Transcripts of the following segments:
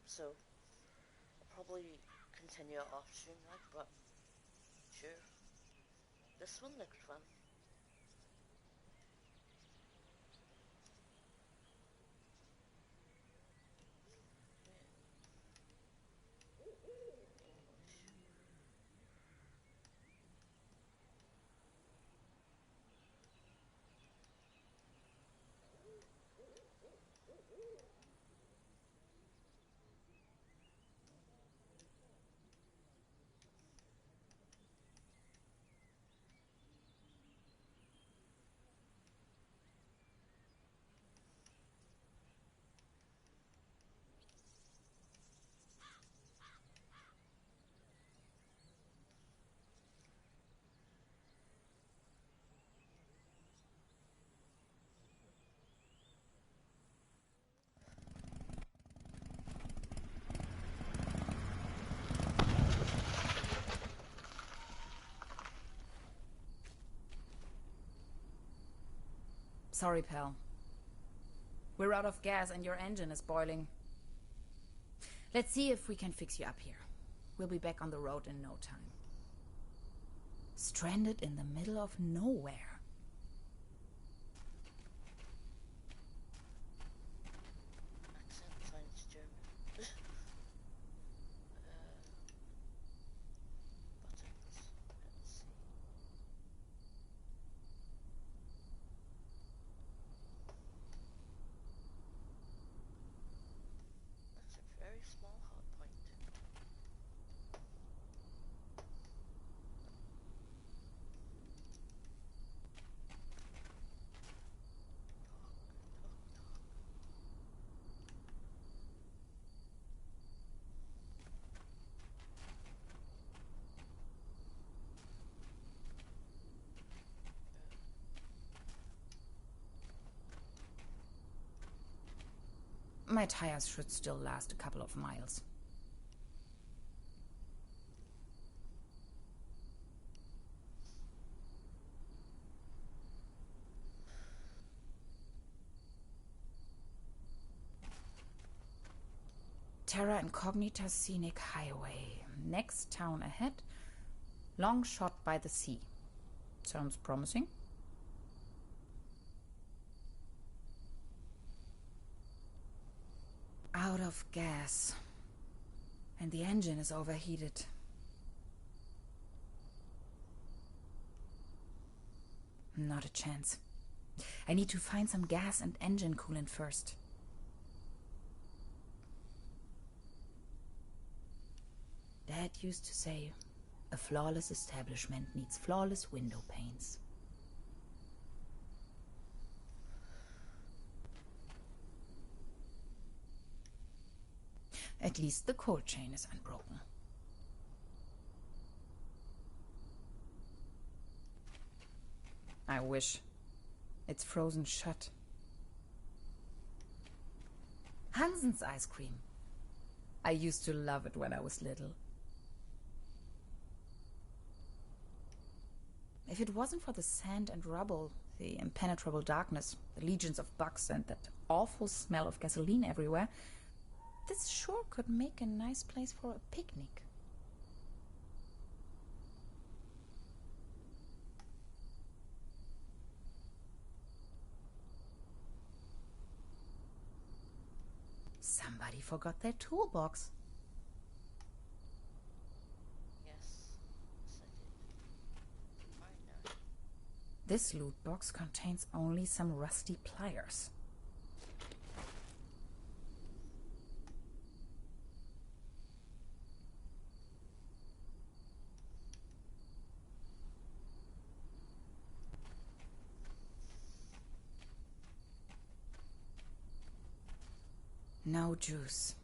so I'll probably continue it off soon, like, but sure. This one looked fun. Sorry, pal. We're out of gas and your engine is boiling. Let's see if we can fix you up here. We'll be back on the road in no time. Stranded in the middle of nowhere. Accent sounds German. Buttons. Let's see. That's a very small hot point. My tires should still last a couple of miles. Terra Incognita Scenic Highway. Next town ahead. Long shot by the sea. Sounds promising. Out of gas. And the engine is overheated. Not a chance. I need to find some gas and engine coolant first. Dad used to say, a flawless establishment needs flawless window panes. At least the cold chain is unbroken. I wish. It's frozen shut. Hansen's ice cream. I used to love it when I was little. If it wasn't for the sand and rubble, the impenetrable darkness, the legions of bugs, and that awful smell of gasoline everywhere, this sure could make a nice place for a picnic. Somebody forgot their toolbox. Yes, I did. Right now. This loot box contains only some rusty pliers. No juice.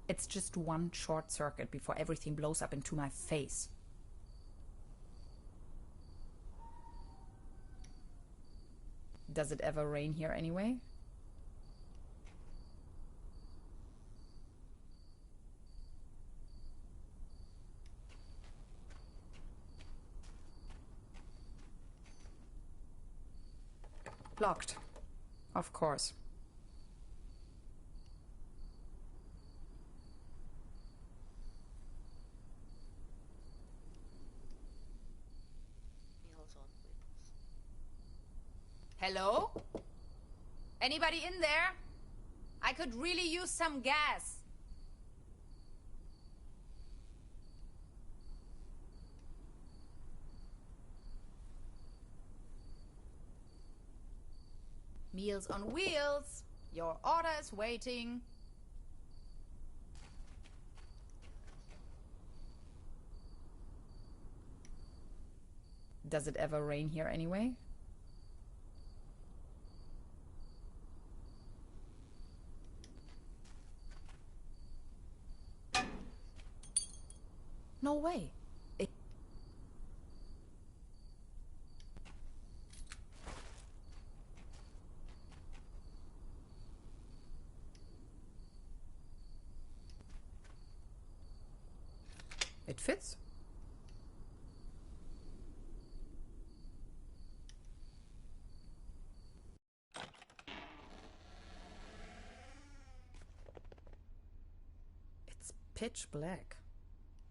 It's just one short circuit before everything blows up into my face. Does it ever rain here anyway? Blocked. Of course. Meals on Wheels. Hello? Anybody in there? I could really use some gas. Meals on Wheels. Your order is waiting. Does it ever rain here anyway? No way. It fits. It's pitch black.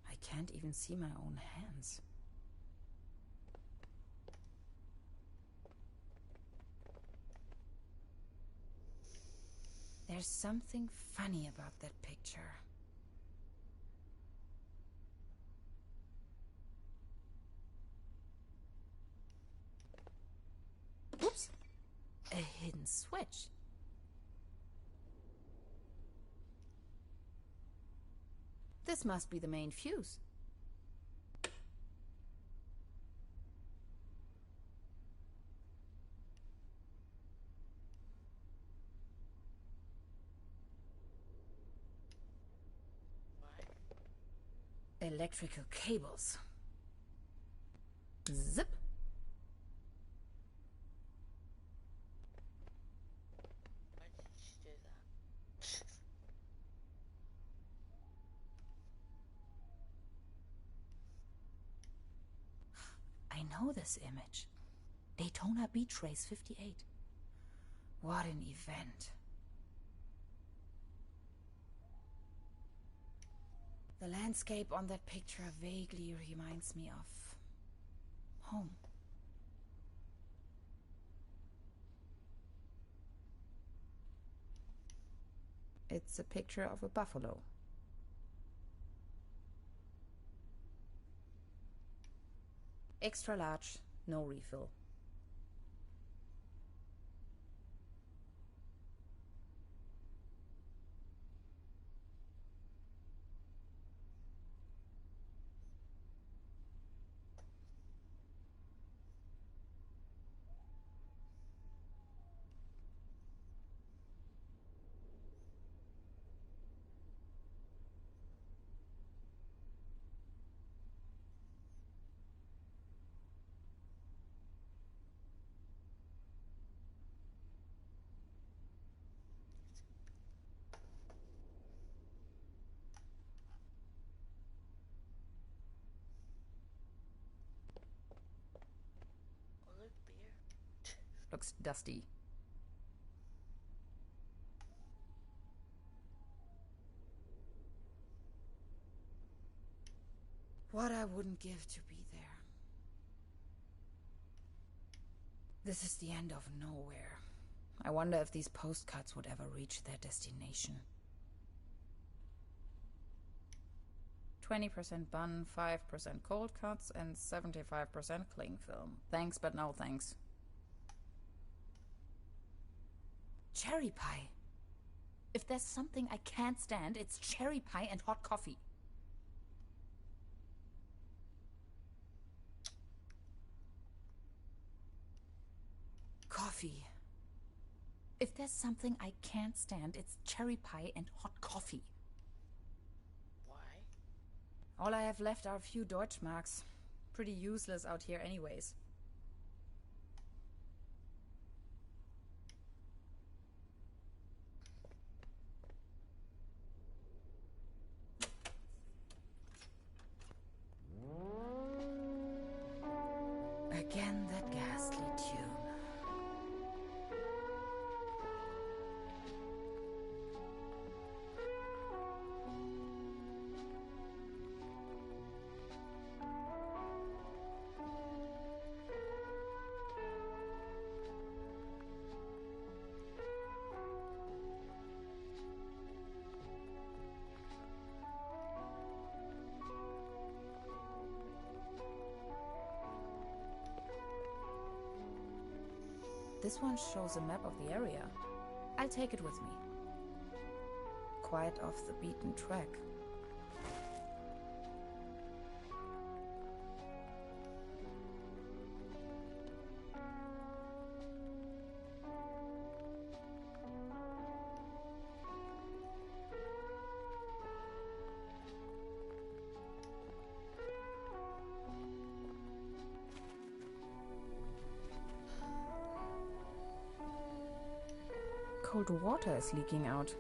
I can't even see my own hands. There's something funny about that picture. Oops! A hidden switch. This must be the main fuse. Why? Electrical cables. Zip. Why did she do that? I know this image. Daytona Beach Race 58. What an event. The landscape on that picture vaguely reminds me of home. It's a picture of a buffalo. Extra large, no refill. Oh, look, beer. Looks dusty. What I wouldn't give to be there. This is the end of nowhere. I wonder if these postcards would ever reach their destination. 20% bun, 5% cold cuts, and 75% cling film. Thanks, but no thanks. Cherry pie. If there's something I can't stand, it's cherry pie and hot coffee. Coffee. If there's something I can't stand, it's cherry pie and hot coffee. Why? All I have left are a few Deutschmarks. Pretty useless out here anyways. Again that ghastly tune. This one shows a map of the area. I'll take it with me. Quite off the beaten track. Cold water is leaking out.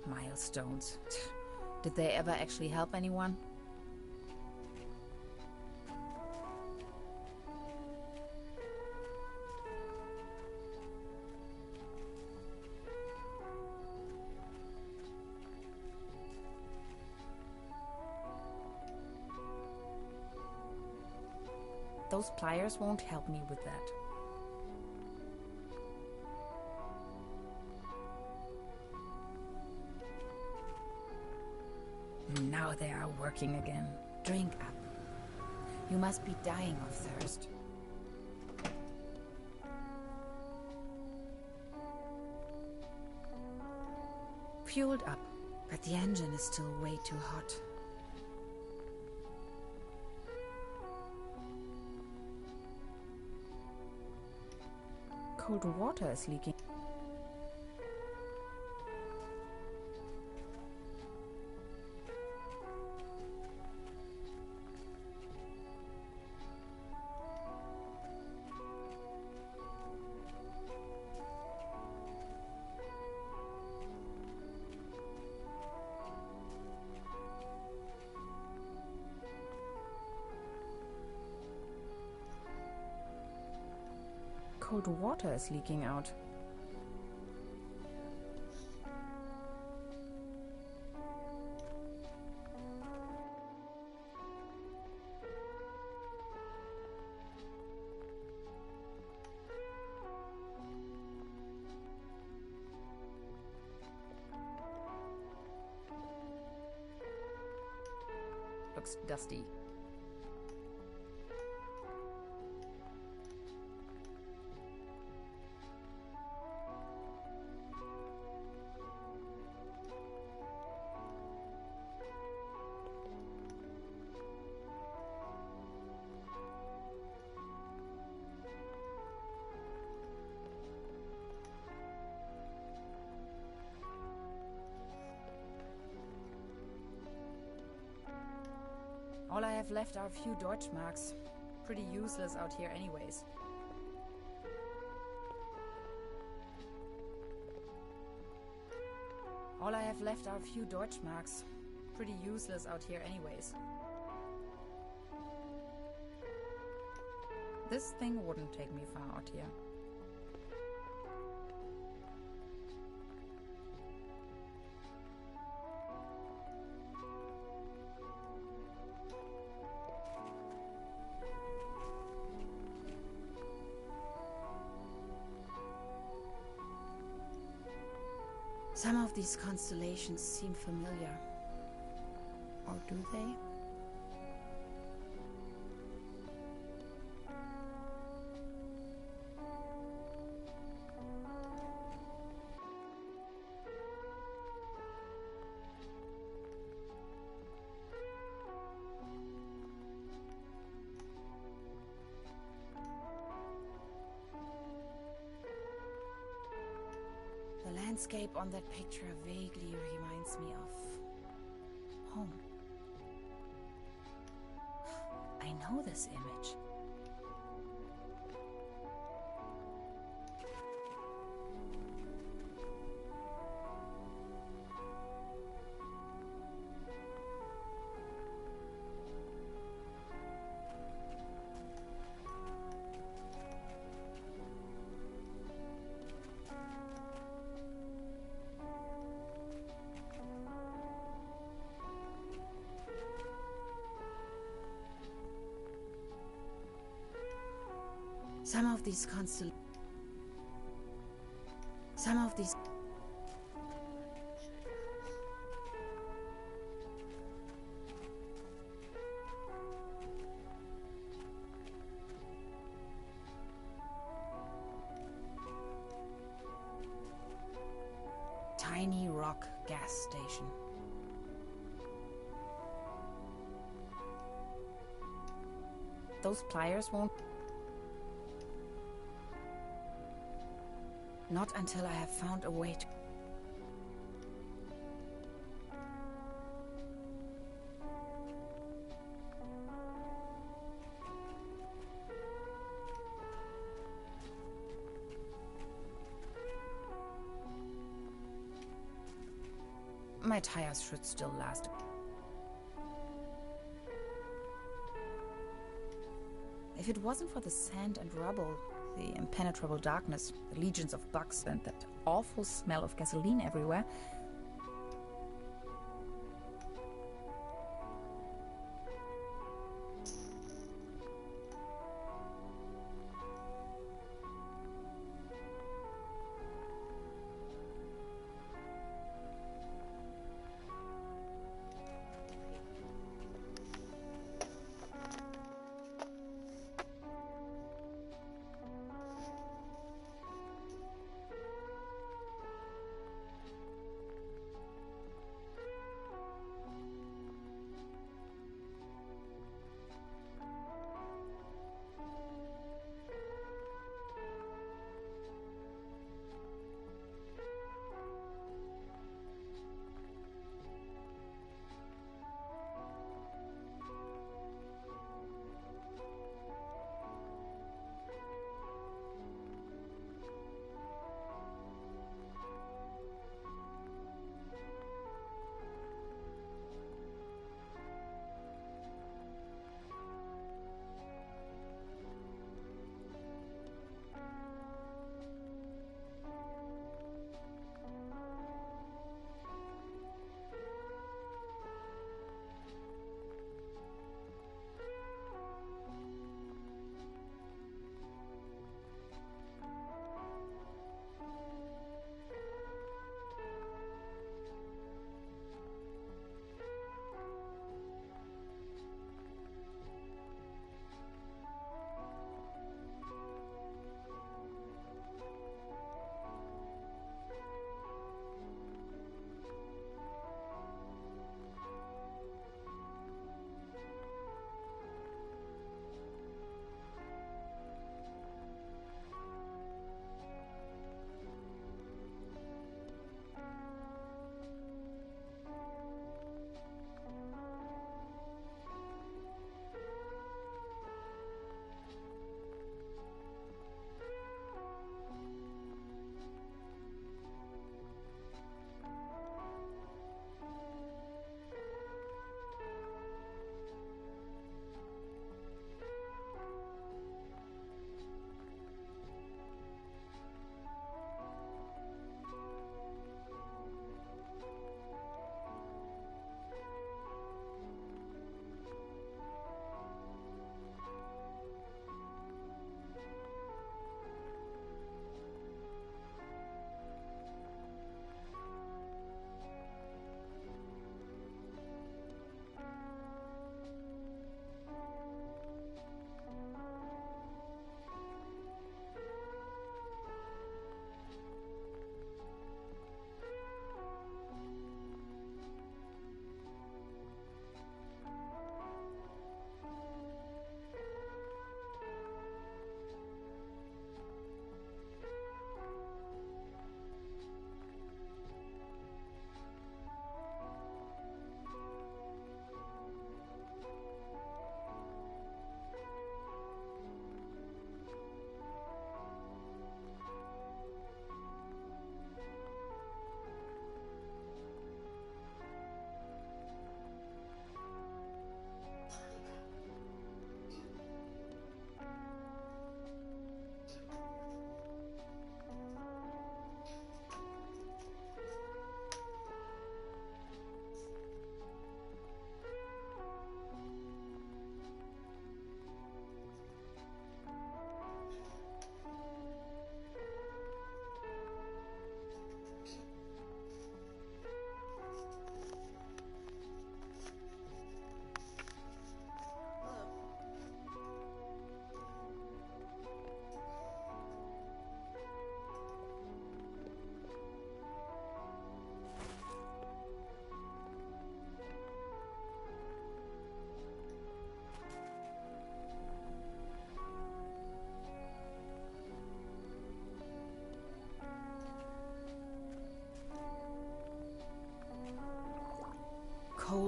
Milestones. Did they ever actually help anyone? Those pliers won't help me with that. Now they are working again. Drink up. You must be dying of thirst. Fueled up, but the engine is still way too hot. Cold water is leaking. Cold water is leaking out. Looks dusty. All I have left are a few Deutschmarks. Pretty useless out here anyways. All I have left are a few Deutschmarks. Pretty useless out here anyways. This thing wouldn't take me far out here. Some of these constellations seem familiar. Or do they? The landscape on that picture vaguely reminds me of home. I know this image. Some of these Tiny Rock gas station. Those pliers won't... Not until I have found a way to... My tires should still last. If it wasn't for the sand and rubble, the impenetrable darkness, the legions of bugs, and that awful smell of gasoline everywhere,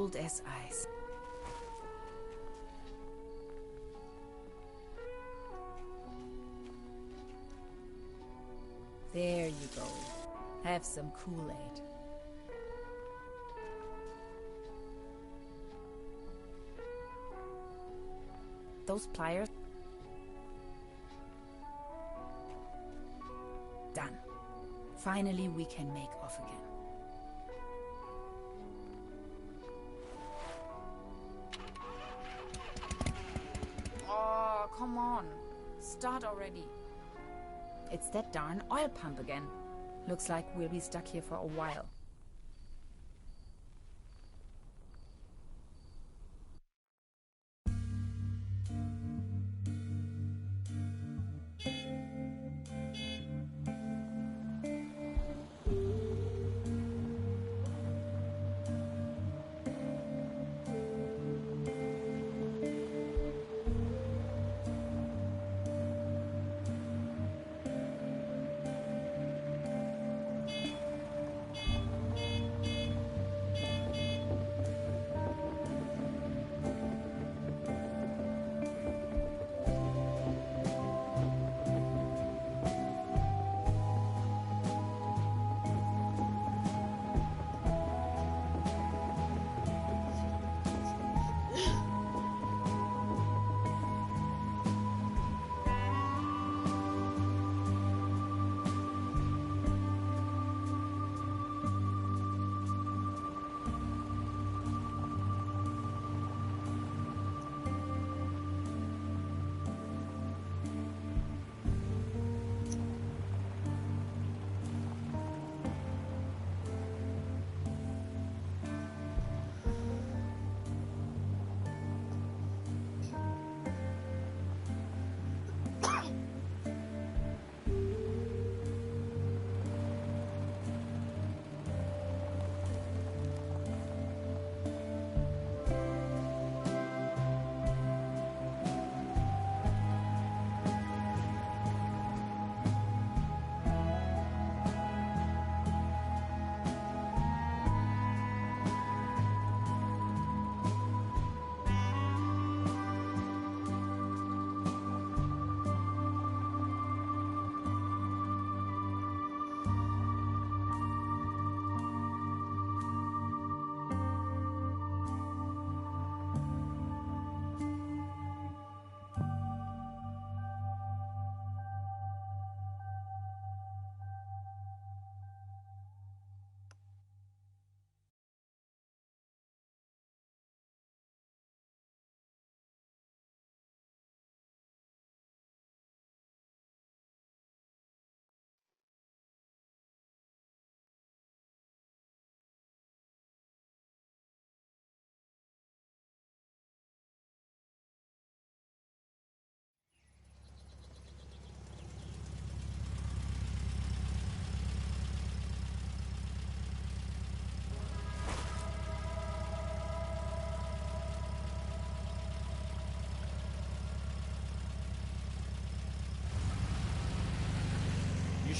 cold as ice. There you go. Have some Kool-Aid. Those pliers... Done. Finally, we can make off again. Oh, come on. Start already. It's that darn oil pump again. Looks like we'll be stuck here for a while.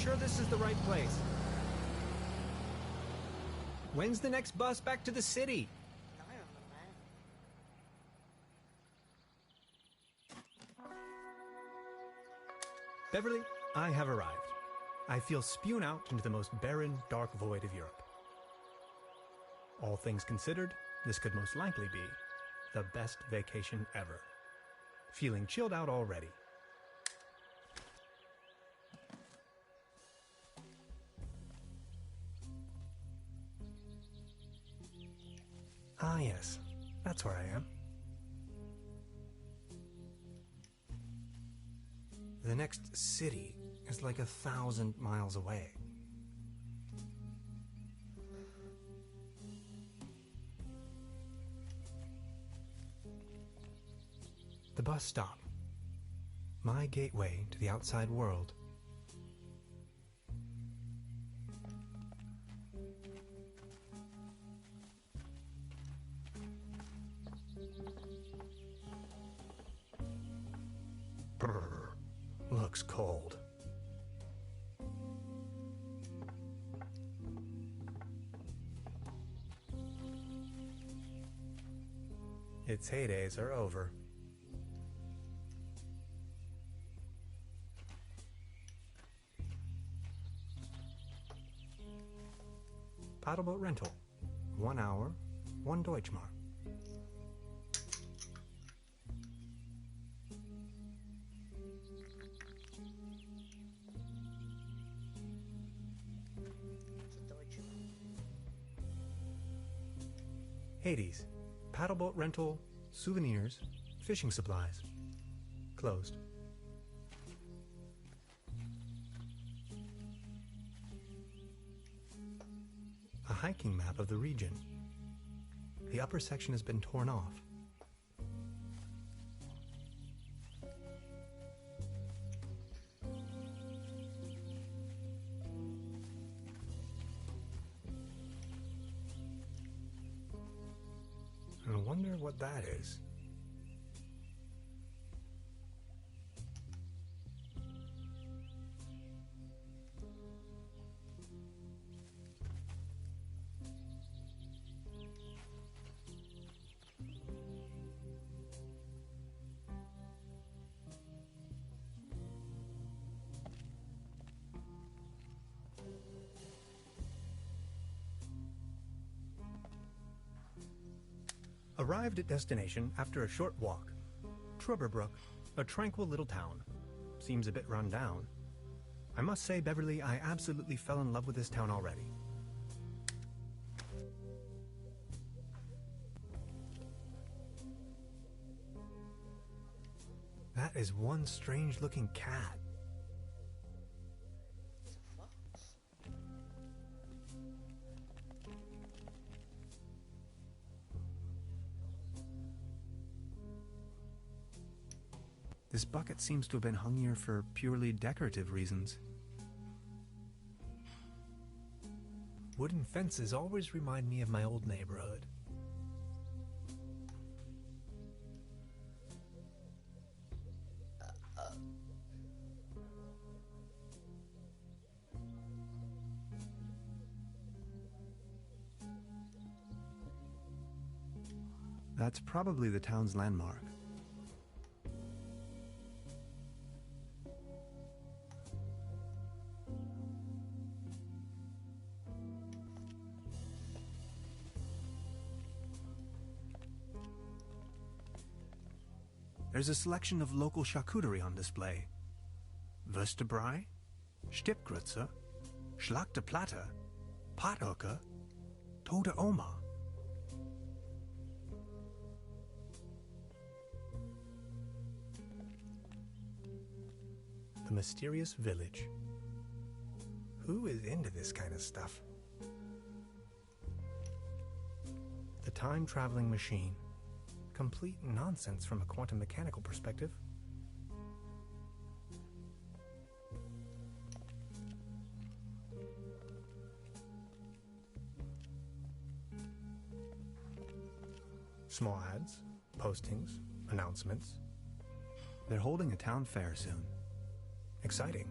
Sure this is the right place? When's the next bus back to the city? I don't know, man. Beverly, I have arrived. I feel spewed out into the most barren, dark void of Europe. All things considered, this could most likely be the best vacation ever. Feeling chilled out already. Ah, yes. That's where I am. The next city is like 1,000 miles away. The bus stop. My gateway to the outside world. Brr, looks cold. Its heydays are over. Paddleboat rental. 1 hour, 1 Deutschmark. It's a Deutsche. Hades. Paddleboat rental, souvenirs, fishing supplies. Closed. A hiking map of the region. The upper section has been torn off. I wonder what that is. Arrived at destination after a short walk. Trubberbrook, a tranquil little town. Seems a bit run down. I must say, Beverly, I absolutely fell in love with this town already. That is one strange-looking cat. It's a fox. This bucket seems to have been hung here for purely decorative reasons. Wooden fences always remind me of my old neighborhood. That's probably the town's landmark. There's a selection of local charcuterie on display. Würstebrei, Stippgrütze, Schlagteplatte, Pothoeke, Tote Oma. The mysterious village. Who is into this kind of stuff? The time-traveling machine. Complete nonsense from a quantum mechanical perspective. Small ads, postings, announcements. They're holding a town fair soon. Exciting.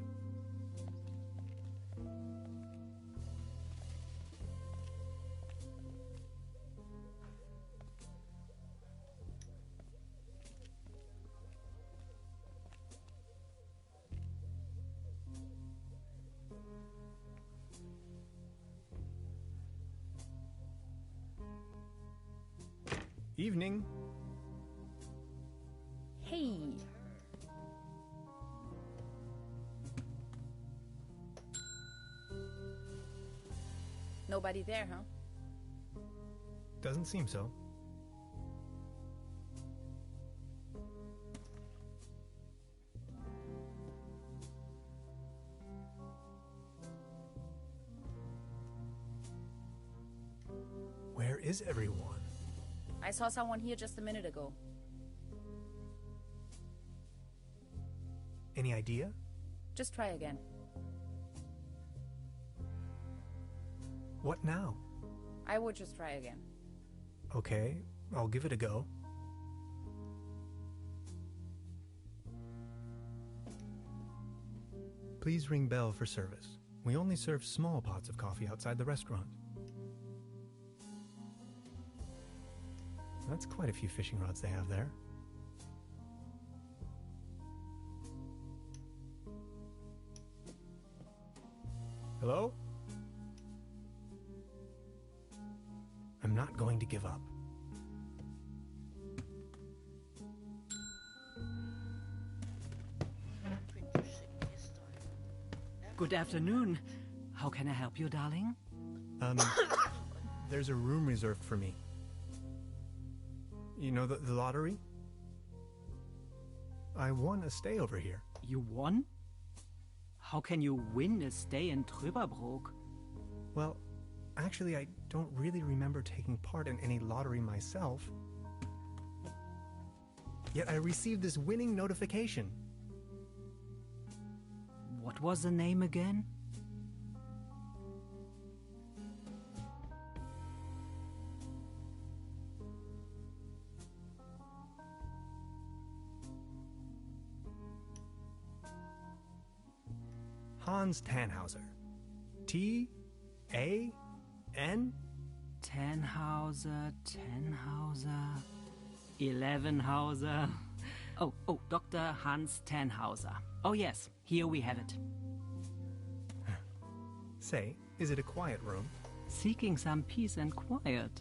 Evening. Hey. Nobody there, huh? Doesn't seem so. Where is everyone? I saw someone here just a minute ago. Any idea? Just try again. What now? I would just try again. Okay, I'll give it a go. Please ring bell for service. We only serve small pots of coffee outside the restaurant. That's quite a few fishing rods they have there. Hello? I'm not going to give up. Good afternoon. How can I help you, darling? There's a room reserved for me. You know the lottery? I won a stay over here. You won? How can you win a stay in Trüberbrook? Well, actually, I don't really remember taking part in any lottery myself. Yet I received this winning notification. What was the name again? Hans Tannhauser. T-A-N? Tannhauser, 11hauser. Oh, Dr. Hans Tannhauser. Oh yes, here we have it. Say, is it a quiet room? Seeking some peace and quiet,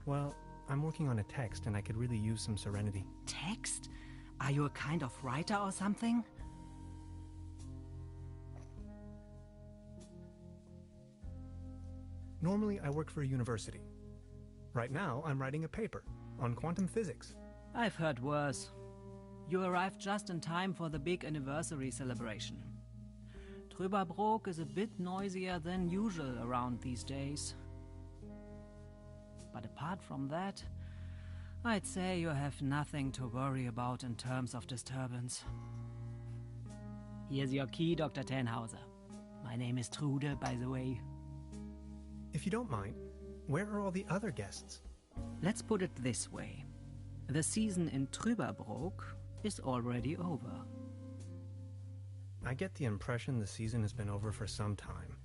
Well, I'm working on a text and I could really use some serenity. Text? Are you a kind of writer or something? Normally, I work for a university. Right now, I'm writing a paper on quantum physics. I've heard worse. You arrived just in time for the big anniversary celebration. Trüberbrook is a bit noisier than usual around these days. But apart from that, I'd say you have nothing to worry about in terms of disturbance. Here's your key, Dr. Tannhauser. My name is Trude, by the way. If you don't mind, where are all the other guests? Let's put it this way. The season in Trüberbrook is already over. I get the impression the season has been over for some time.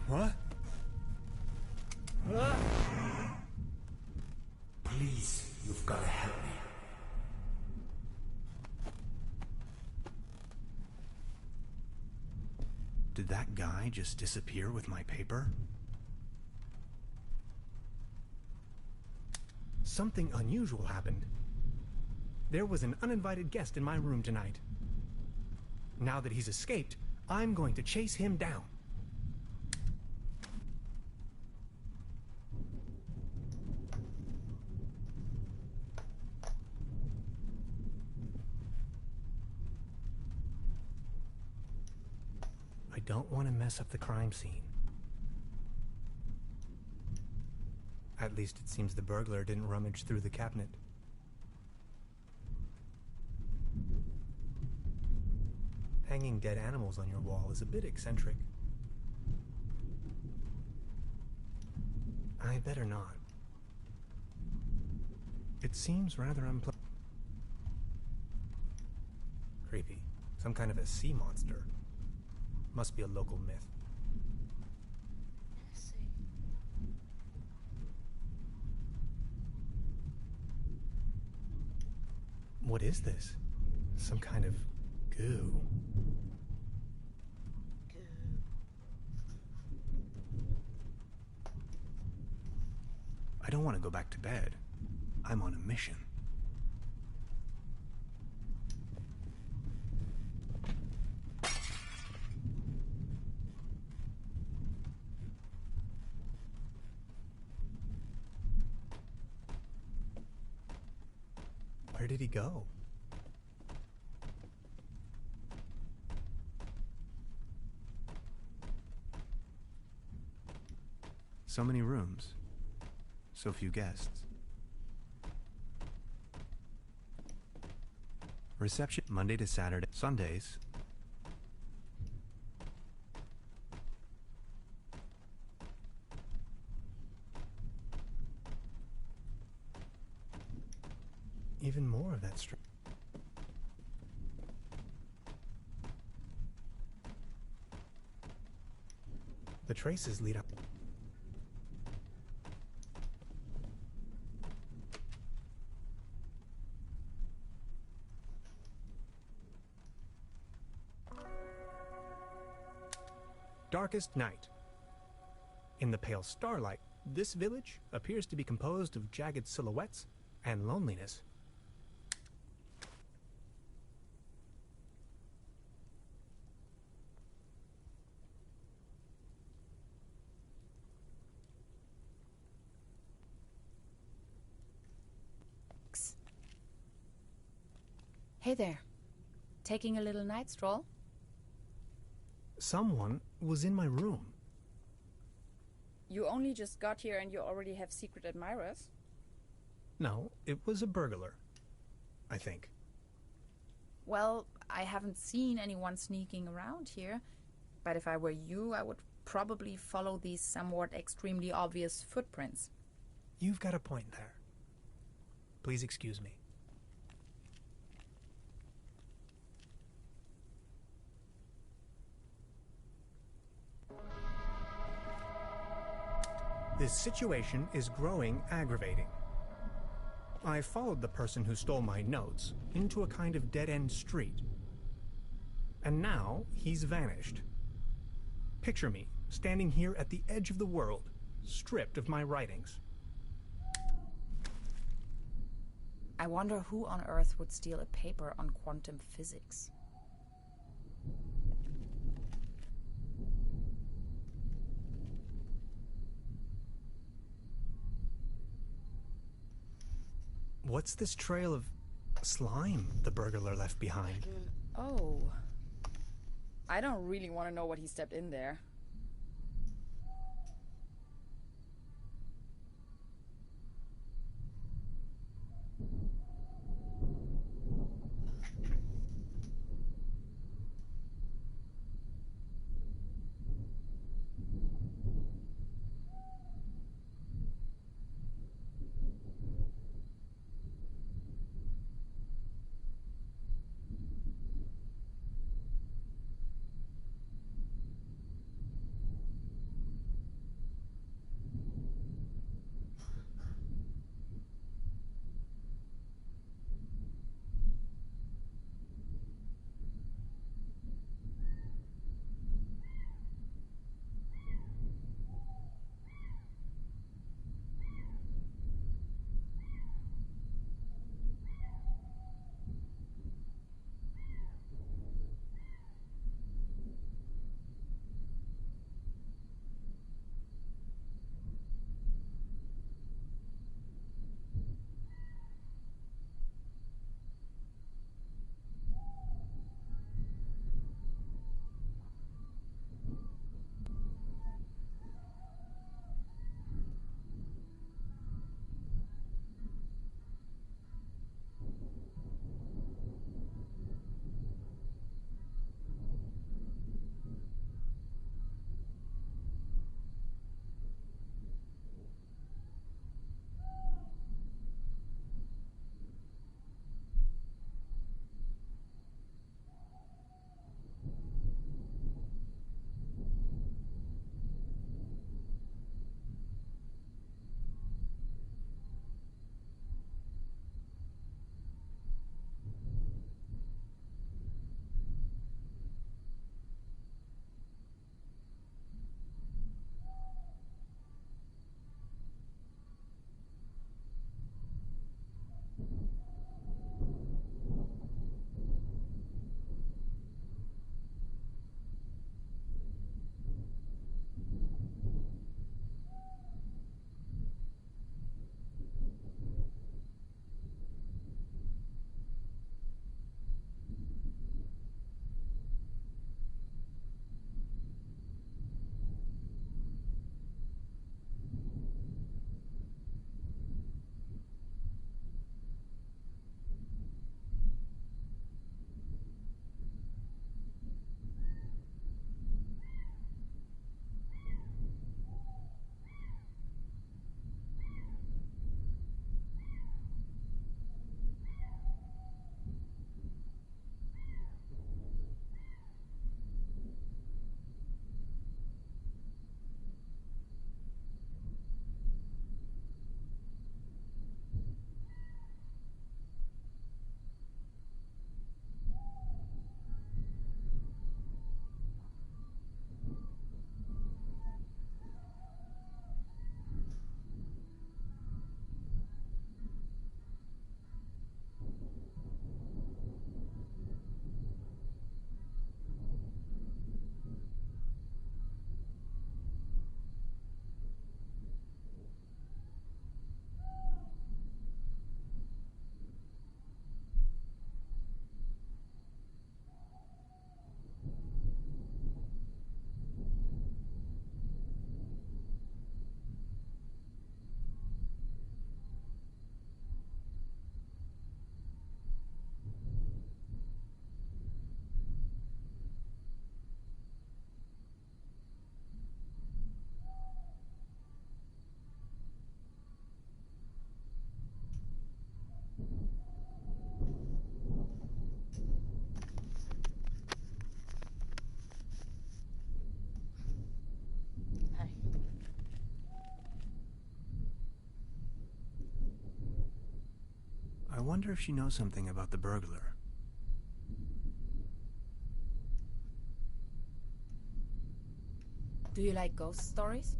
What? Please, you've got to help me. Did that guy just disappear with my paper? Something unusual happened. There was an uninvited guest in my room tonight. Now that he's escaped, I'm going to chase him down. I don't want to mess up the crime scene. At least it seems the burglar didn't rummage through the cabinet. Hanging dead animals on your wall is a bit eccentric. I better not. It seems rather unpleasant. Creepy. Some kind of a sea monster. Must be a local myth. What is this? Some kind of goo. I don't want to go back to bed. I'm on a mission. Where did he go? So many rooms. so few guests. Reception Monday to Saturday. Sundays. Even more of that string. The traces lead up. Darkest night. In the pale starlight, this village appears to be composed of jagged silhouettes and loneliness. Hey there. Taking a little night stroll? Someone was in my room. You only just got here and you already have secret admirers? No, it was a burglar, I think. Well, I haven't seen anyone sneaking around here, but if I were you, I would probably follow these somewhat extremely obvious footprints. You've got a point there. Please excuse me. This situation is growing aggravating. I followed the person who stole my notes into a kind of dead-end street. And now he's vanished. Picture me standing here at the edge of the world, stripped of my writings. I wonder who on earth would steal a paper on quantum physics. What's this trail of slime the burglar left behind? Oh. I don't really want to know what he stepped in there. wonder if she knows something about the burglar. Do you like ghost stories?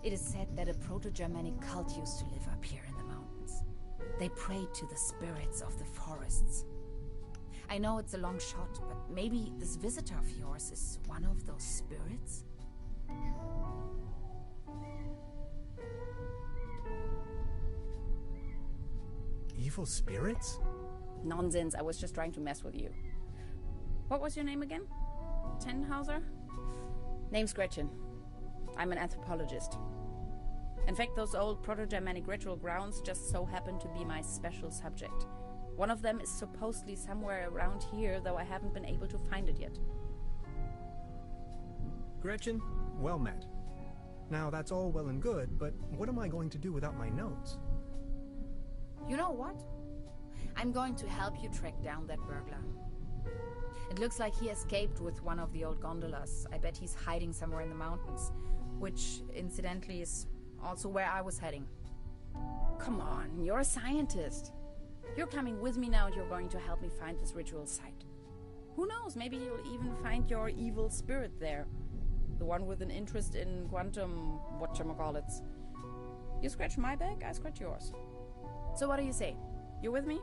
It is said that a Proto-Germanic cult used to live up here in the mountains. They prayed to the spirits of the forests. I know it's a long shot, but maybe this visitor of yours is one of those spirits? Evil spirits? Nonsense, I was just trying to mess with you. What was your name again? Tenhauser? Name's Gretchen. I'm an anthropologist. In fact, those old Proto-Germanic ritual grounds just so happen to be my special subject. One of them is supposedly somewhere around here, though I haven't been able to find it yet. Gretchen, well met. Now, that's all well and good, but what am I going to do without my notes? You know what? I'm going to help you track down that burglar. It looks like he escaped with one of the old gondolas. I bet he's hiding somewhere in the mountains, which, incidentally, is also where I was heading. Come on, you're a scientist. You're coming with me now and you're going to help me find this ritual site. Who knows, maybe you'll even find your evil spirit there. The one with an interest in quantum whatchamacallits. You scratch my back, I scratch yours. So what do you say? You with me?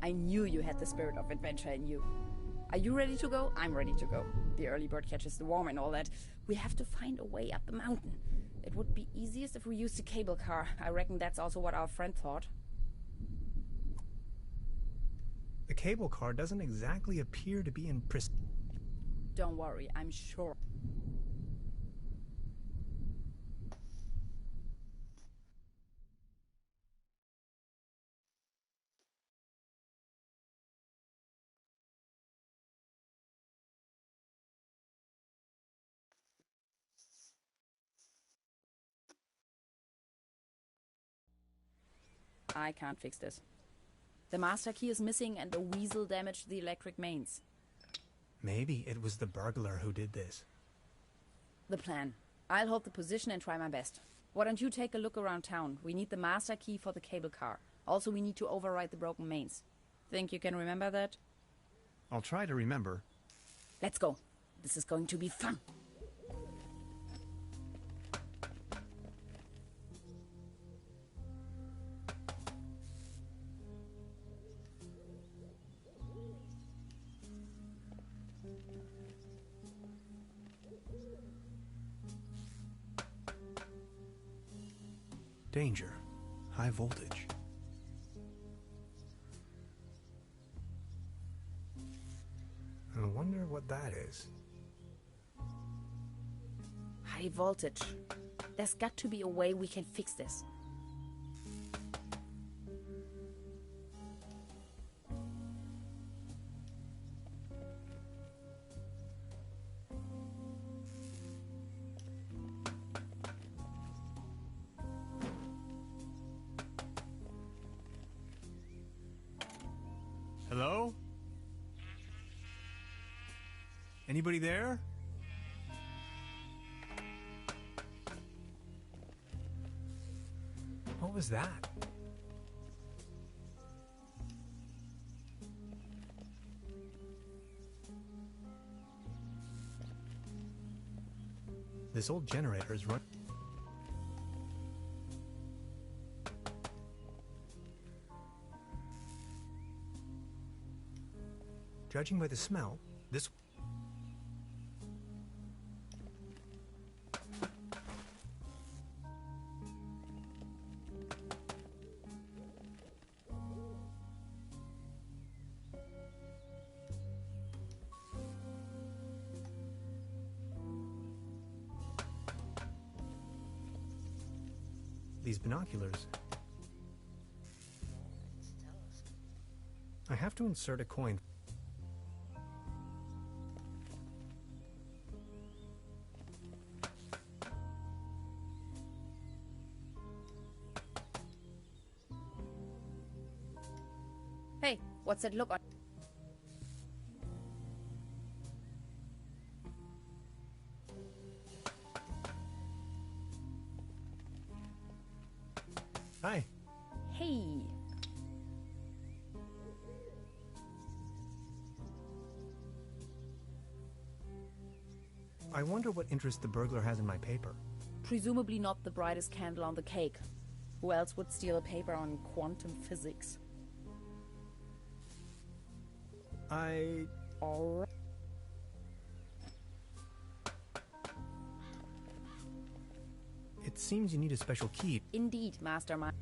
I knew you had the spirit of adventure in you. Are you ready to go? I'm ready to go. The early bird catches the worm and all that. We have to find a way up the mountain. It would be easiest if we used a cable car. I reckon that's also what our friend thought. The cable car doesn't exactly appear to be in Don't worry, I'm sure. I can't fix this. The master key is missing and a weasel damaged the electric mains. Maybe it was the burglar who did this. The plan. I'll hold the position and try my best. Why don't you take a look around town? We need the master key for the cable car. Also, we need to override the broken mains. Think you can remember that? I'll try to remember. Let's go. This is going to be fun. Danger. High voltage. I wonder what that is. High voltage. There's got to be a way we can fix this. Hello? Anybody there? What was that? This old generator is running. Judging by the smell, this... These binoculars... I have to insert a coin. What's that look on? Hi. Hey. I wonder what interest the burglar has in my paper. Presumably not the brightest candle on the cake. Who else would steal a paper on quantum physics? Alright. It seems you need a special key. Indeed, Mastermind.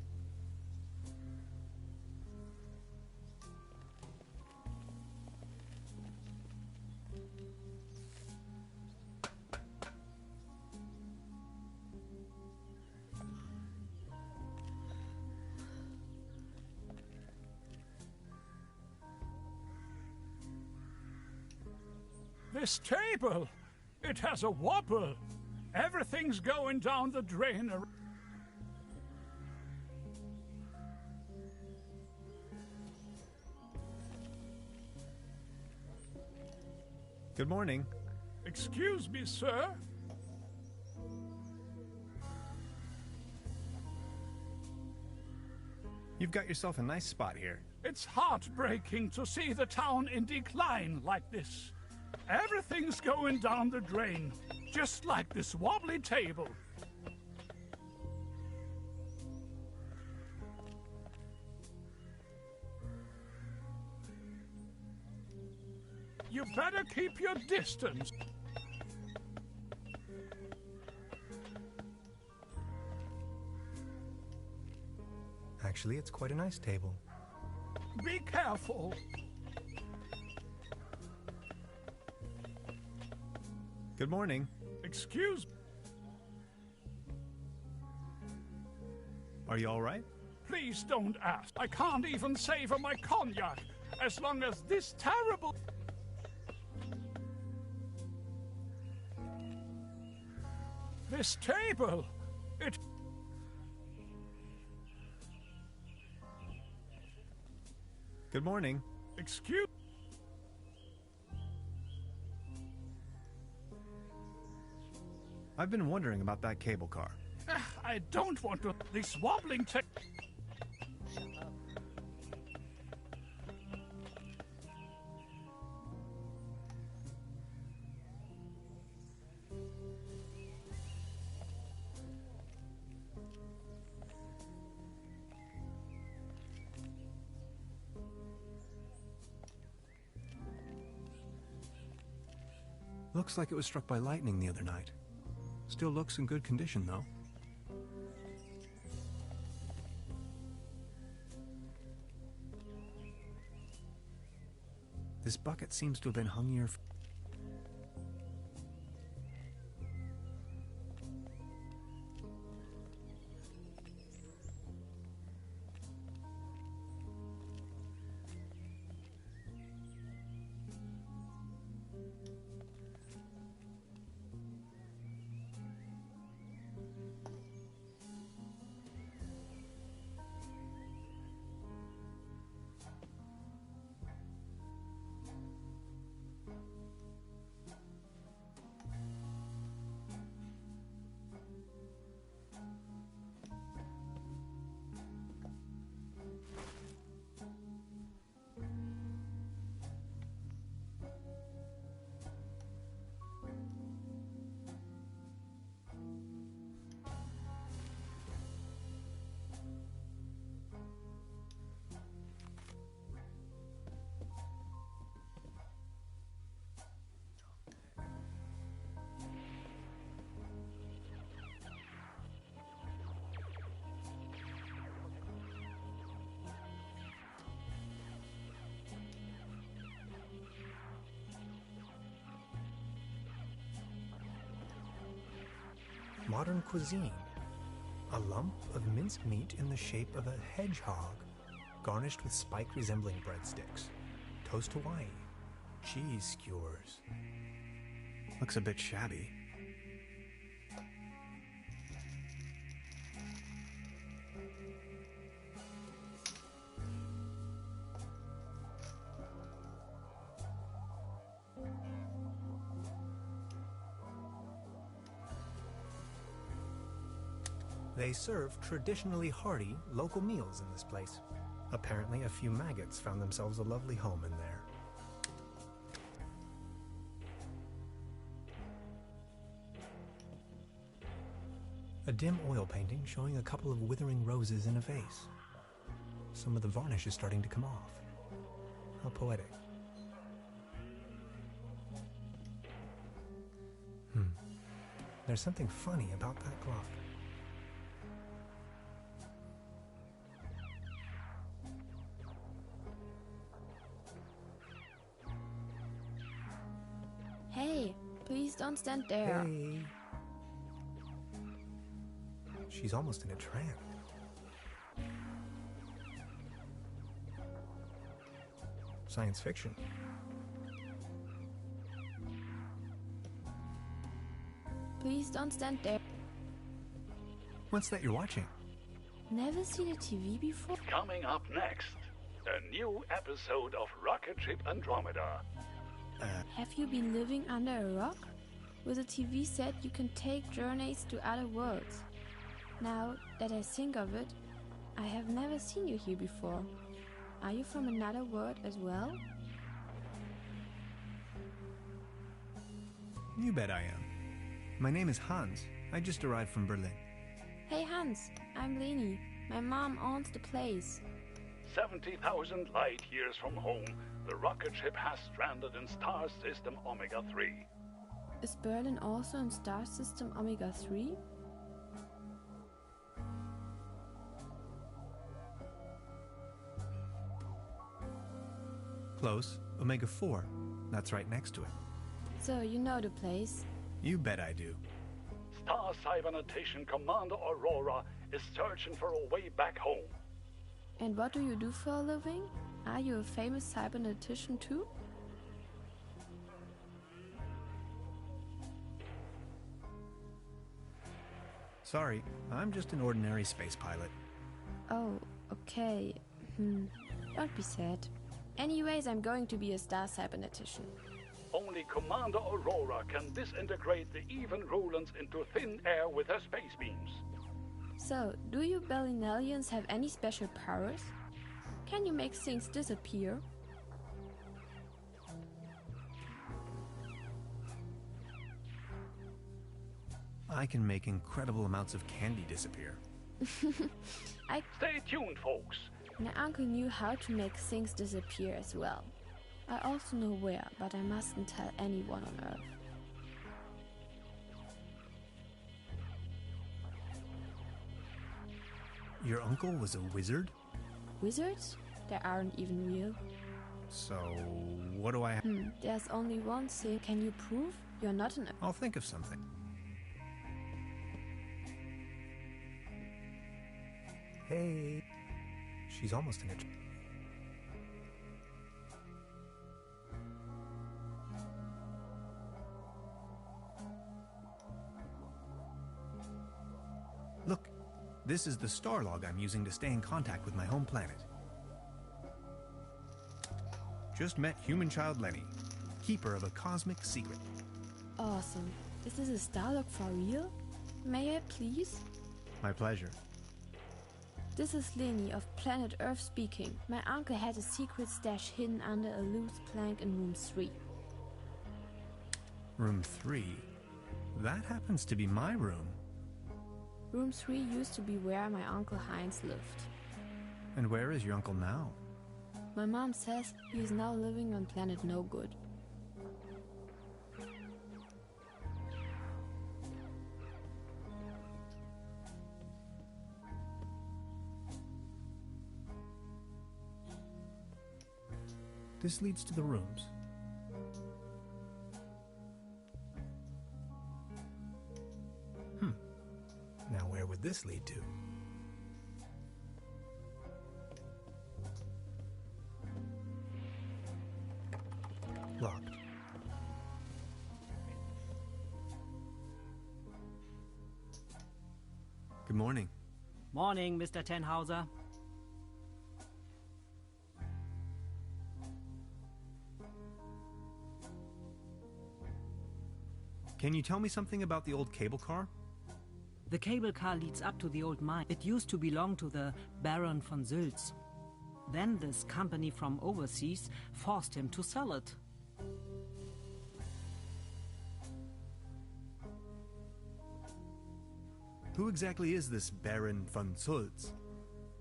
This table, it has a wobble. Everything's going down the drain. Good morning. Excuse me, sir. You've got yourself a nice spot here. It's heartbreaking to see the town in decline like this. Everything's going down the drain, just like this wobbly table. You better keep your distance. Actually, it's quite a nice table. Be careful. Good morning. Excuse me. Are you all right? Please don't ask. I can't even savor my cognac as long as this terrible... This table, it... Good morning. Excuse... I've been wondering about that cable car. I don't want to... This wobbling tech... Shut up. Looks like it was struck by lightning the other night. Still looks in good condition, though. This bucket seems to have been hung here. Modern cuisine. A lump of minced meat in the shape of a hedgehog, garnished with spike resembling breadsticks. Toast Hawaii. Cheese skewers. Looks a bit shabby. They serve traditionally hearty local meals in this place. Apparently, a few maggots found themselves a lovely home in there. A dim oil painting showing a couple of withering roses in a vase. Some of the varnish is starting to come off. How poetic. There's something funny about that clock. Hey, please don't stand there. Hey. She's almost in a trance. Science fiction. Please don't stand there. What's that you're watching? Never seen a TV before? Coming up next, a new episode of Rocket Ship Andromeda. Have you been living under a rock? With a TV set, you can take journeys to other worlds. Now that I think of it, I have never seen you here before. Are you from another world as well? You bet I am. My name is Hans. I just arrived from Berlin. Hey Hans, I'm Leni. My mom owns the place. 70,000 light years from home, the rocket ship has stranded in Star System Omega 3. Is Berlin also in Star System Omega 3? Close. Omega 4. That's right next to it. So you know the place. You bet I do. Star Cybernetics Commander Aurora is searching for a way back home. And what do you do for a living? Are you a famous cybernetician too? Sorry, I'm just an ordinary space pilot. Oh, okay. Don't be sad. Anyways, I'm going to be a star cybernetician. Only Commander Aurora can disintegrate the even Rulans into thin air with her space beams. So, do you Berlinalians have any special powers? Can you make things disappear? I can make incredible amounts of candy disappear. Stay tuned, folks. My uncle knew how to make things disappear as well. I also know where, but I mustn't tell anyone on Earth. Your uncle was a wizard? Wizards? They aren't even real. So, what do I have? There's only one thing. Can you prove you're not an... I'll think of something. Hey. She's almost in a... Look, this is the star log I'm using to stay in contact with my home planet. Just met human child Leni, keeper of a cosmic secret. Awesome. Is this a Starlog for real? May I please? My pleasure. This is Leni of planet Earth speaking. My uncle had a secret stash hidden under a loose plank in room 3. Room 3? That happens to be my room. Room 3 used to be where my uncle Heinz lived. And where is your uncle now? My mom says he is now living on planet No Good. This leads to the rooms. Now where would this lead to? Locked. Good morning. Morning, Mr. Tenhauser. Can you tell me something about the old cable car? The cable car leads up to the old mine. It used to belong to the Baron von Sülz. Then this company from overseas forced him to sell it. Who exactly is this Baron von Sülz?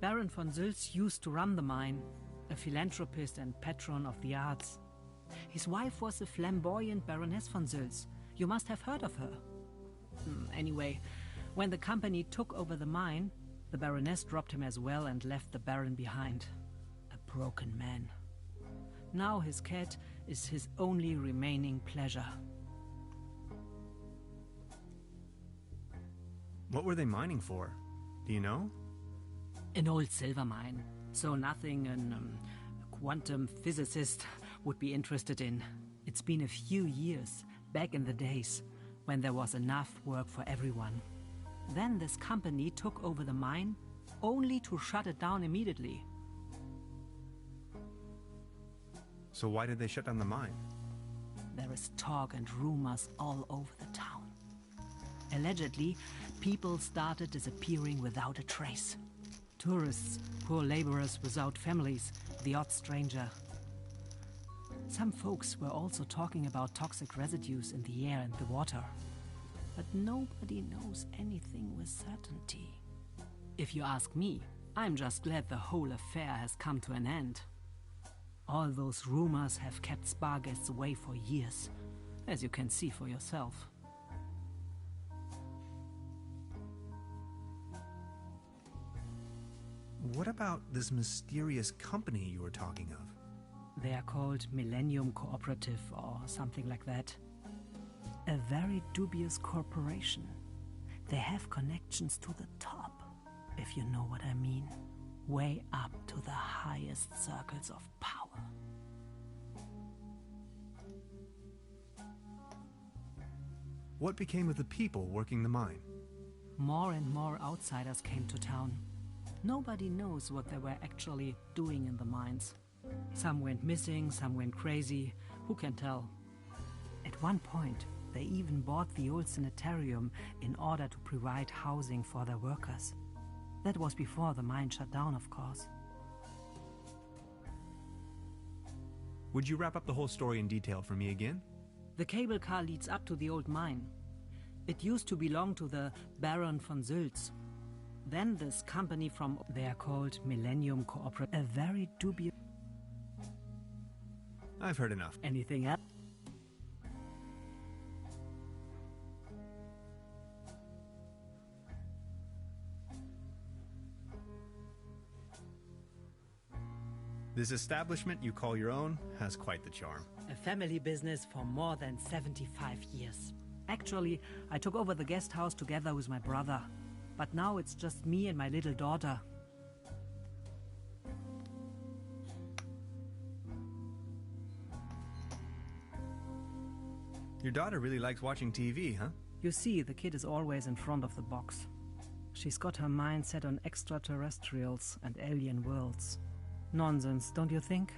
Baron von Sülz used to run the mine, a philanthropist and patron of the arts. His wife was the flamboyant Baroness von Sülz. You must have heard of her. Anyway, when the company took over the mine, the Baroness dropped him as well and left the Baron behind. A broken man. Now his cat is his only remaining pleasure. What were they mining for? Do you know? An old silver mine. So nothing a quantum physicist would be interested in. It's been a few years, back in the days, when there was enough work for everyone. Then this company took over the mine, only to shut it down immediately. So why did they shut down the mine? There is talk and rumors all over the town. Allegedly, people started disappearing without a trace. Tourists, poor laborers without families, the odd stranger. Some folks were also talking about toxic residues in the air and the water. But nobody knows anything with certainty. If you ask me, I'm just glad the whole affair has come to an end. All those rumors have kept spa guests away for years, as you can see for yourself. What about this mysterious company you were talking of? They are called Millennium Cooperative or something like that. A very dubious corporation. They have connections to the top, if you know what I mean. Way up to the highest circles of power. What became of the people working the mine? More and more outsiders came to town. Nobody knows what they were actually doing in the mines. Some went missing, some went crazy. Who can tell? At one point, they even bought the old sanitarium in order to provide housing for their workers. That was before the mine shut down, of course. Would you wrap up the whole story in detail for me again? The cable car leads up to the old mine. It used to belong to the Baron von Sülz. Then this company from... They are called Millennium Cooperative. A very dubious... I've heard enough. Anything else? This establishment you call your own has quite the charm. A family business for more than 75 years. Actually, I took over the guest house together with my brother. But now it's just me and my little daughter. Your daughter really likes watching TV, huh? You see, the kid is always in front of the box. She's got her mind set on extraterrestrials and alien worlds. Nonsense, don't you think?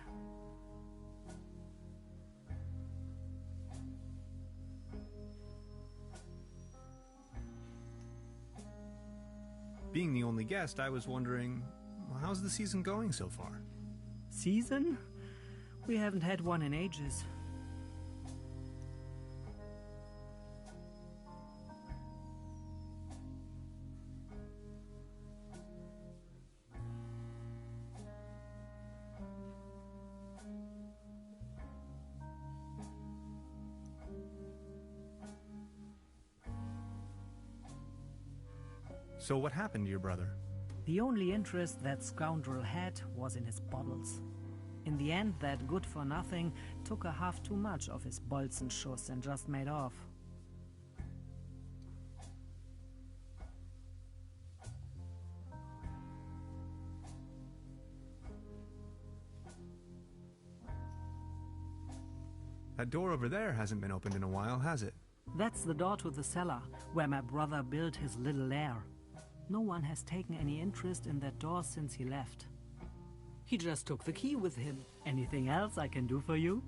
Being the only guest, I was wondering, well, how's the season going so far? Season? We haven't had one in ages. So what happened to your brother? The only interest that scoundrel had was in his bottles. In the end, that good-for-nothing took a half too much of his Bolzenschuss and just made off. That door over there hasn't been opened in a while, has it? That's the door to the cellar, where my brother built his little lair. No one has taken any interest in that door since he left. He just took the key with him. Anything else I can do for you?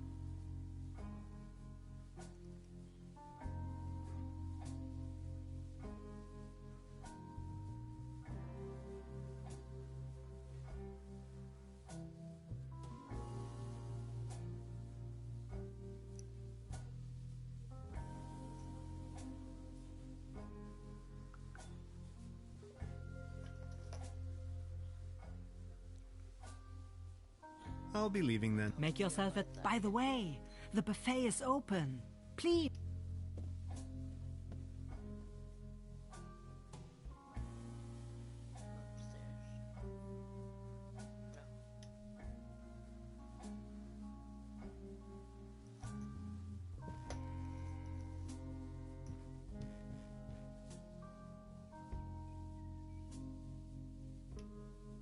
I'll be leaving then. Make yourself at... By the way, the buffet is open. Please.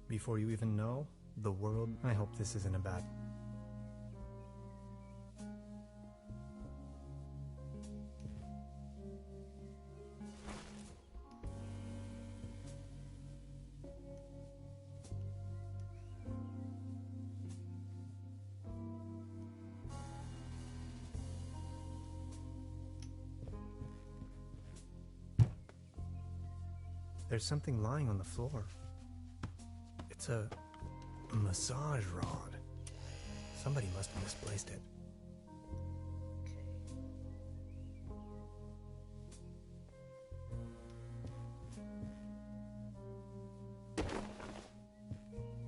Before you even know, the world... I hope this isn't a bad... There's something lying on the floor. It's a massage rod. Somebody must have misplaced it.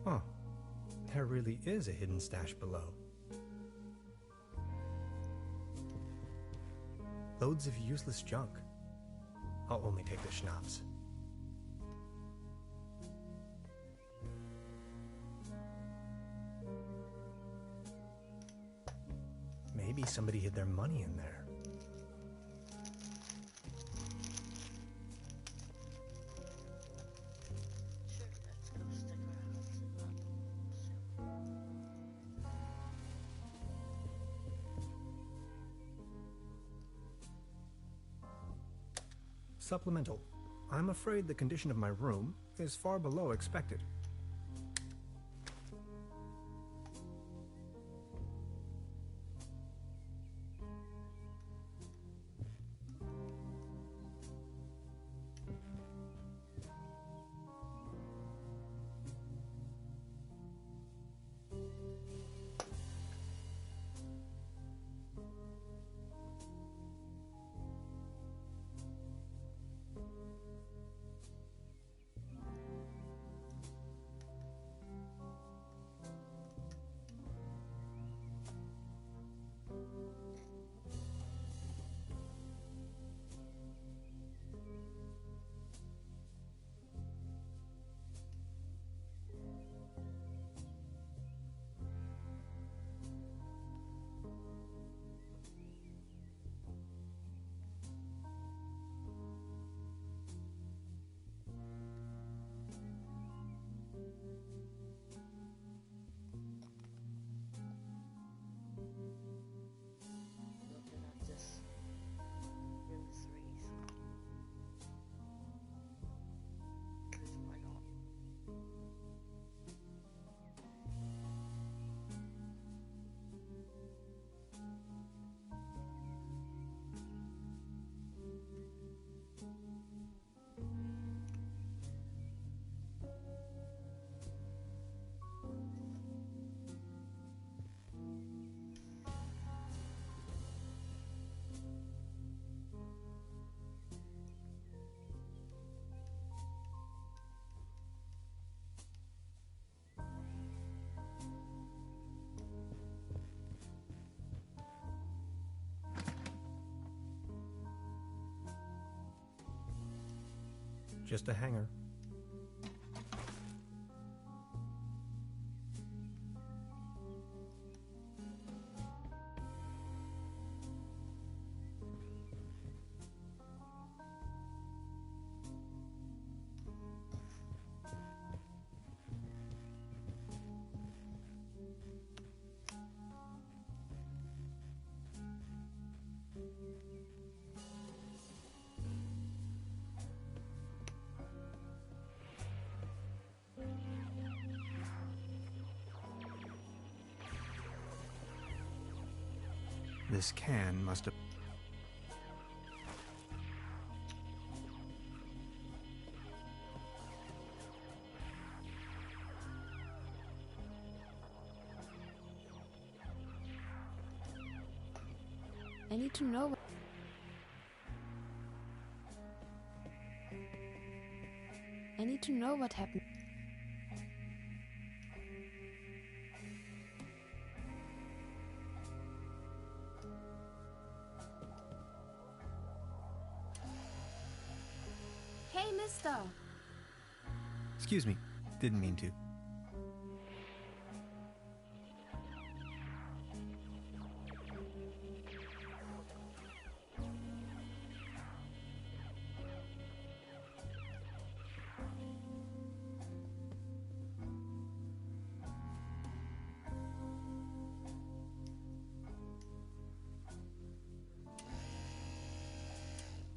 Huh. There really is a hidden stash below. Loads of useless junk. I'll only take the schnapps. Maybe somebody hid their money in there. Sure, let's go stick around and see what Supplemental. I'm afraid the condition of my room is far below expected. looking at this room 3. Because why not? Just a hanger. This can must have... I need to know. I need to know what happened. Hey, mister! Excuse me, didn't mean to.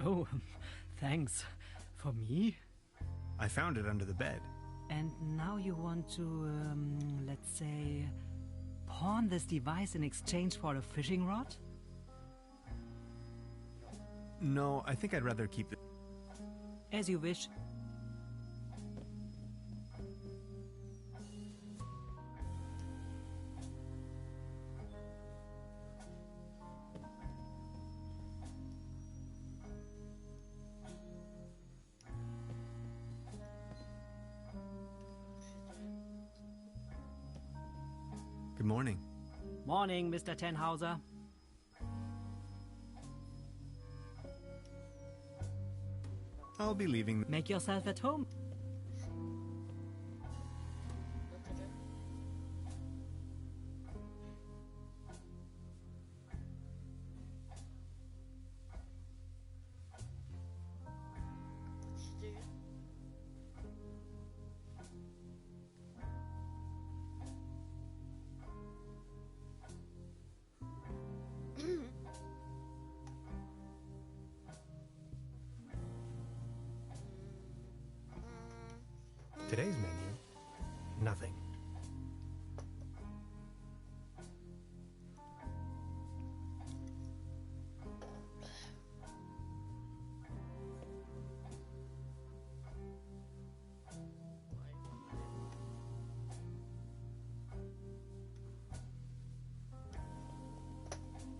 Oh, thanks. For me? I found it under the bed. And now you want to, let's say, pawn this device in exchange for a fishing rod? No, I think I'd rather keep it. As you wish. Good morning. Morning, Mr. Tannhauser. I'll be leaving. Make yourself at home. What to do? What you do? Today's menu, nothing.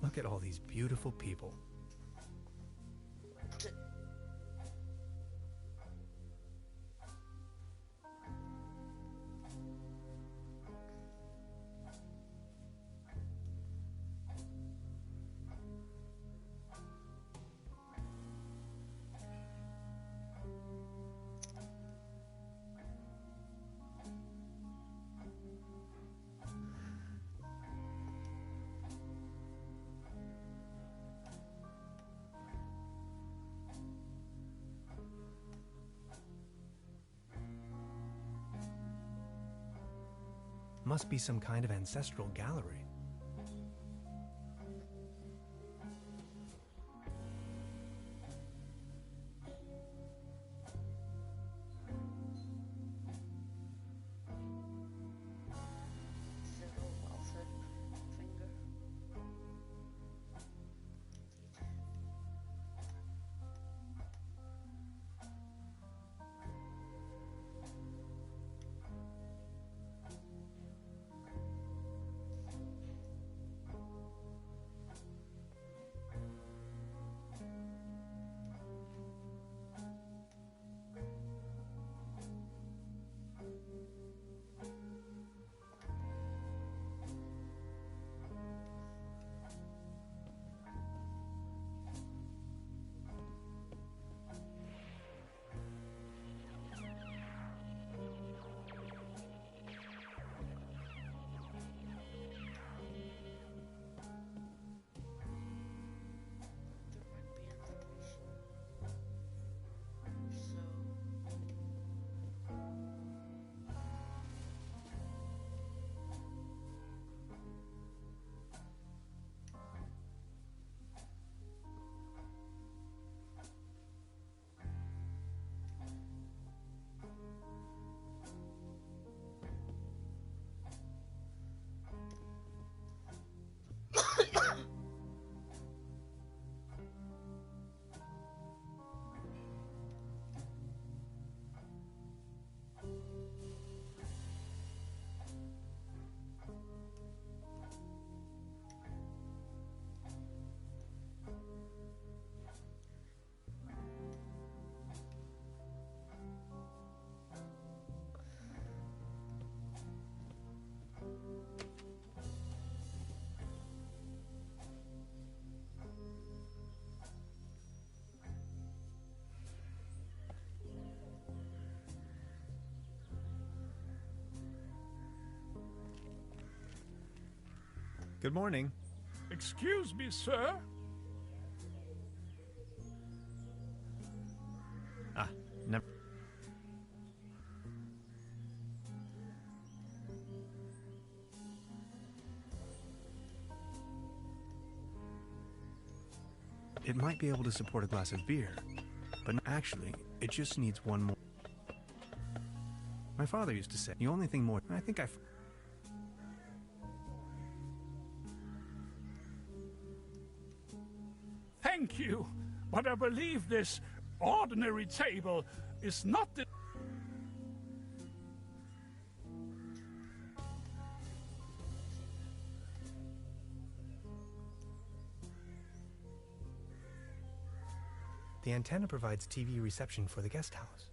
Look at all these beautiful people. Must be some kind of ancestral gallery. Single melted finger. Good morning. Excuse me, sir. Ah, never. It might be able to support a glass of beer, but actually, it just needs one more. My father used to say, the only thing more. I think I. Thank you, but I believe this ordinary table is not the... The antenna provides TV reception for the guest house.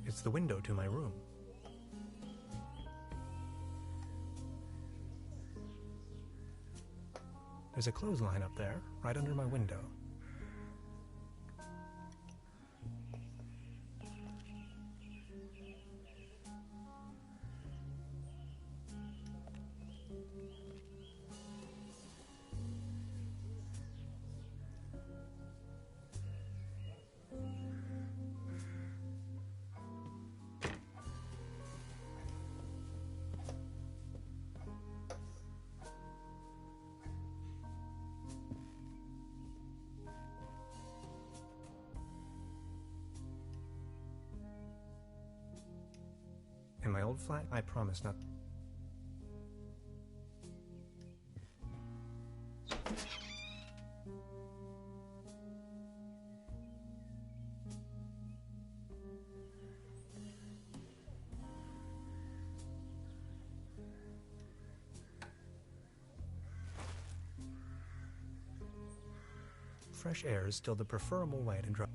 It's the window to my room. There's a clothesline up there, right under my window. In my old flat, I promise not. Fresh air is still the preferable way to drive.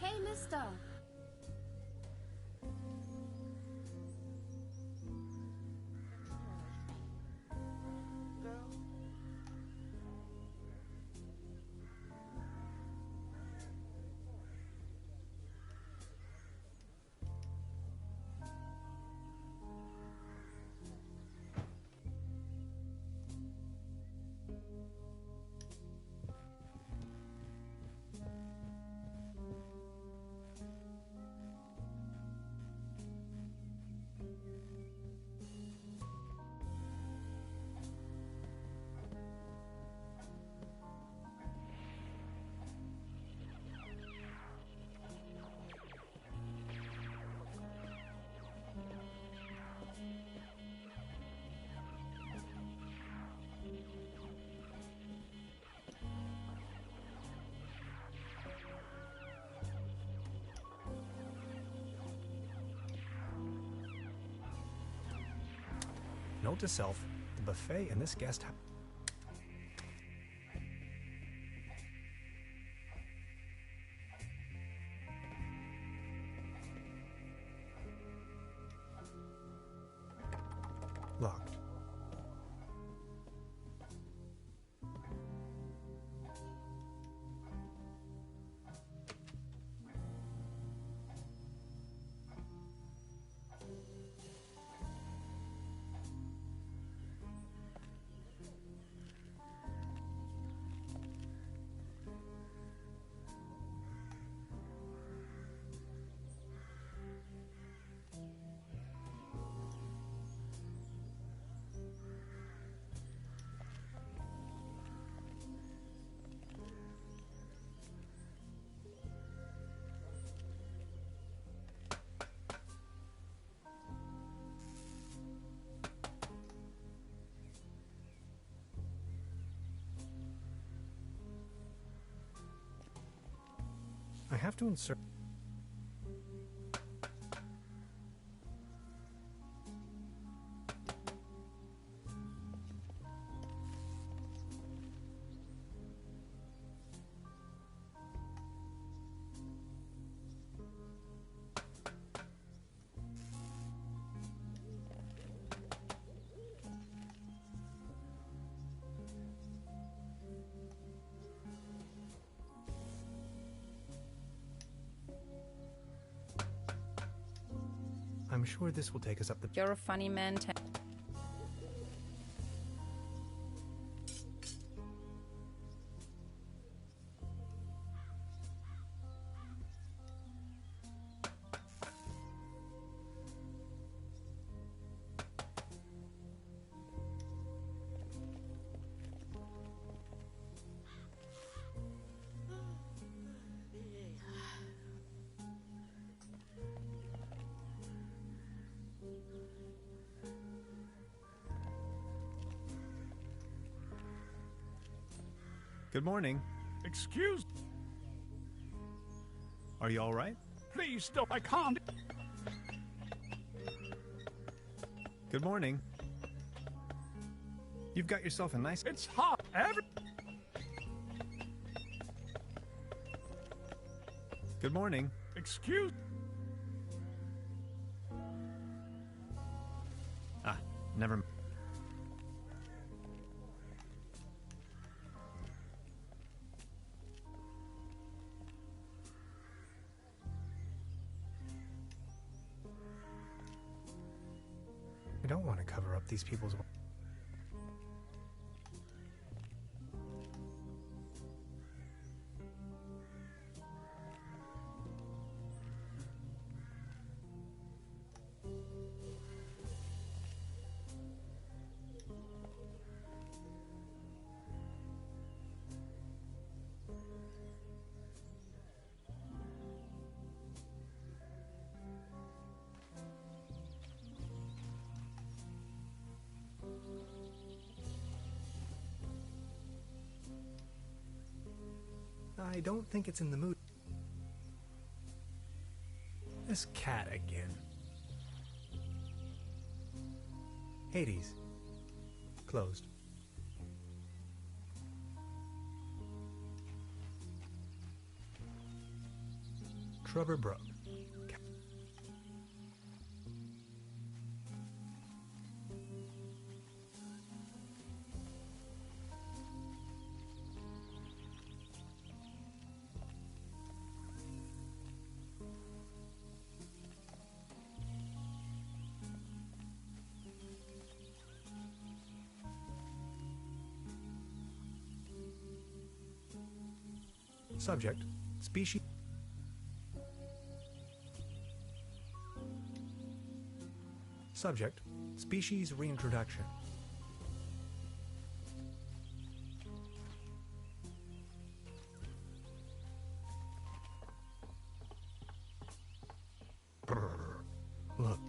Hey, mister! Girl. Note to self, the buffet in this guest house. Locked. I have to insert. I'm sure this will take us up the... You're a funny man. Good morning. Excuse. Are you all right? Please don't. I can't. Good morning. You've got yourself a nice... It's hot. Good morning. Excuse. Ah, never mind. I don't want to cover up these people's... I don't think it's in the mood. This cat again. Hades. Closed. Trubber Brook. Subject, species. Subject, species reintroduction. Brr. Look.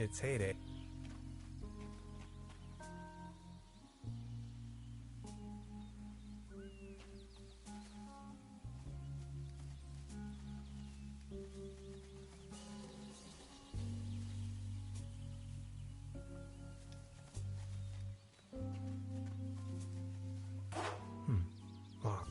It's heyday. Locked.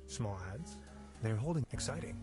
Small ads. They're holding exciting.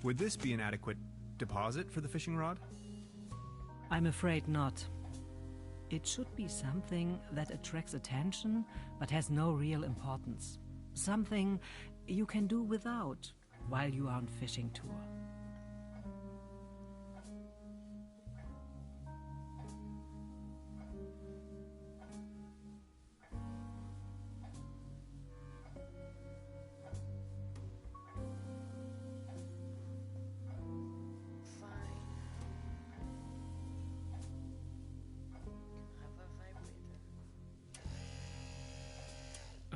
Would this be an adequate deposit for the fishing rod? I'm afraid not. It should be something that attracts attention but has no real importance. Something you can do without while you are on fishing tour. Fine. Can have a vibrator.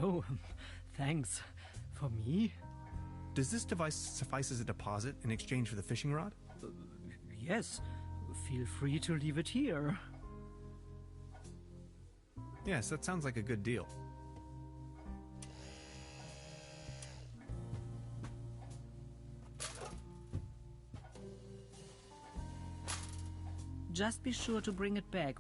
Oh, thanks. For me? Does this device suffice as a deposit in exchange for the fishing rod? Yes. Feel free to leave it here. Yes, that sounds like a good deal. Just be sure to bring it back.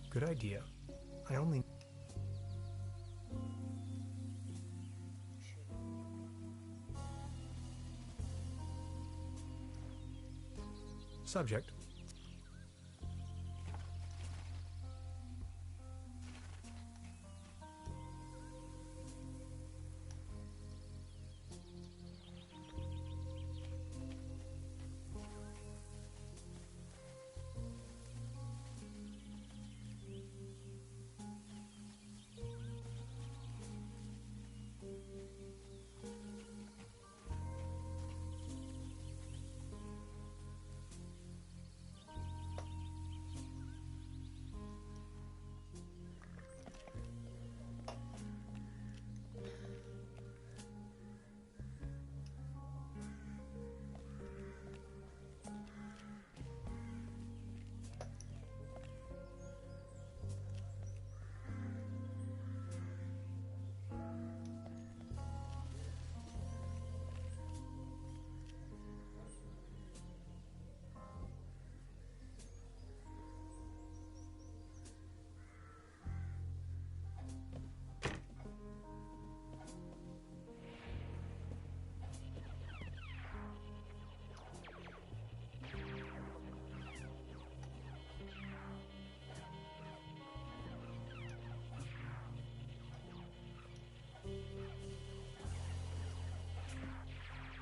Good idea. I only... Subject.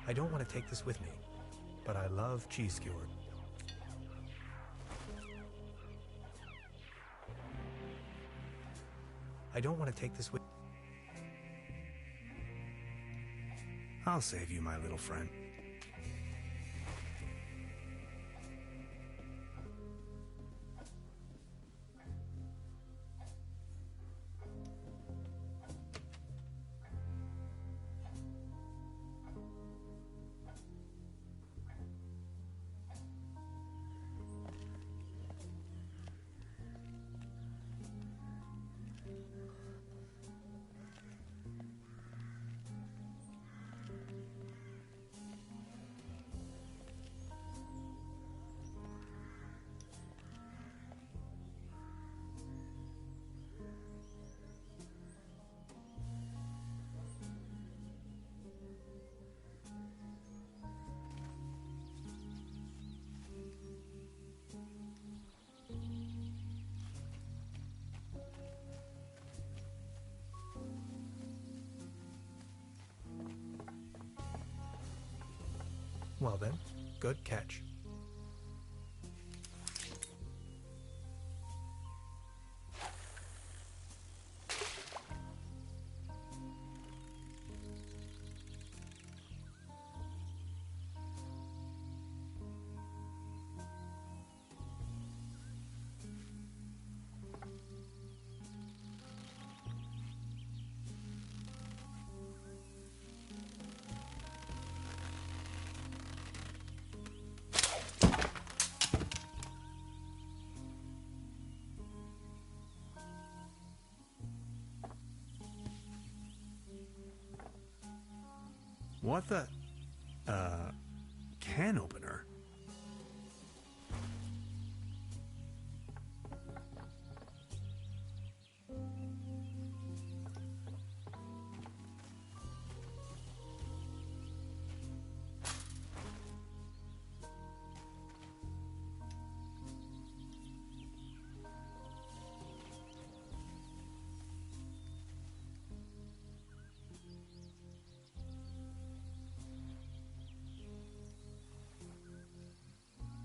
I don't want to take this with me, but I love cheese skewer. I don't want to take this with... I'll save you, my little friend. Well then, good catch. What the? Can opener?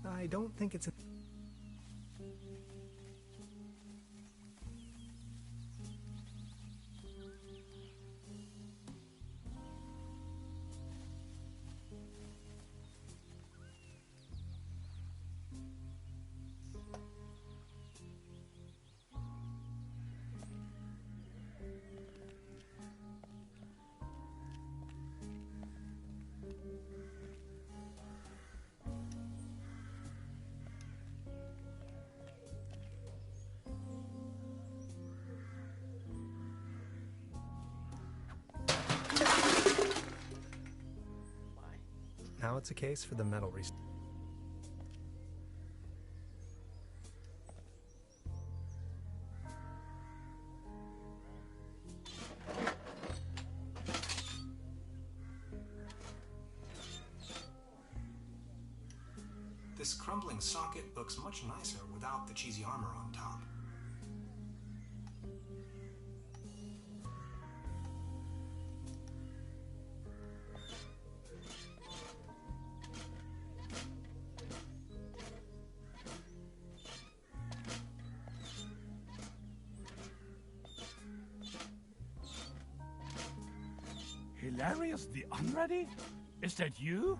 I don't think it's... Now it's a case for the metal rest. This crumbling socket looks much nicer without the cheesy armor on top. Hilarious the Unready? Is that you?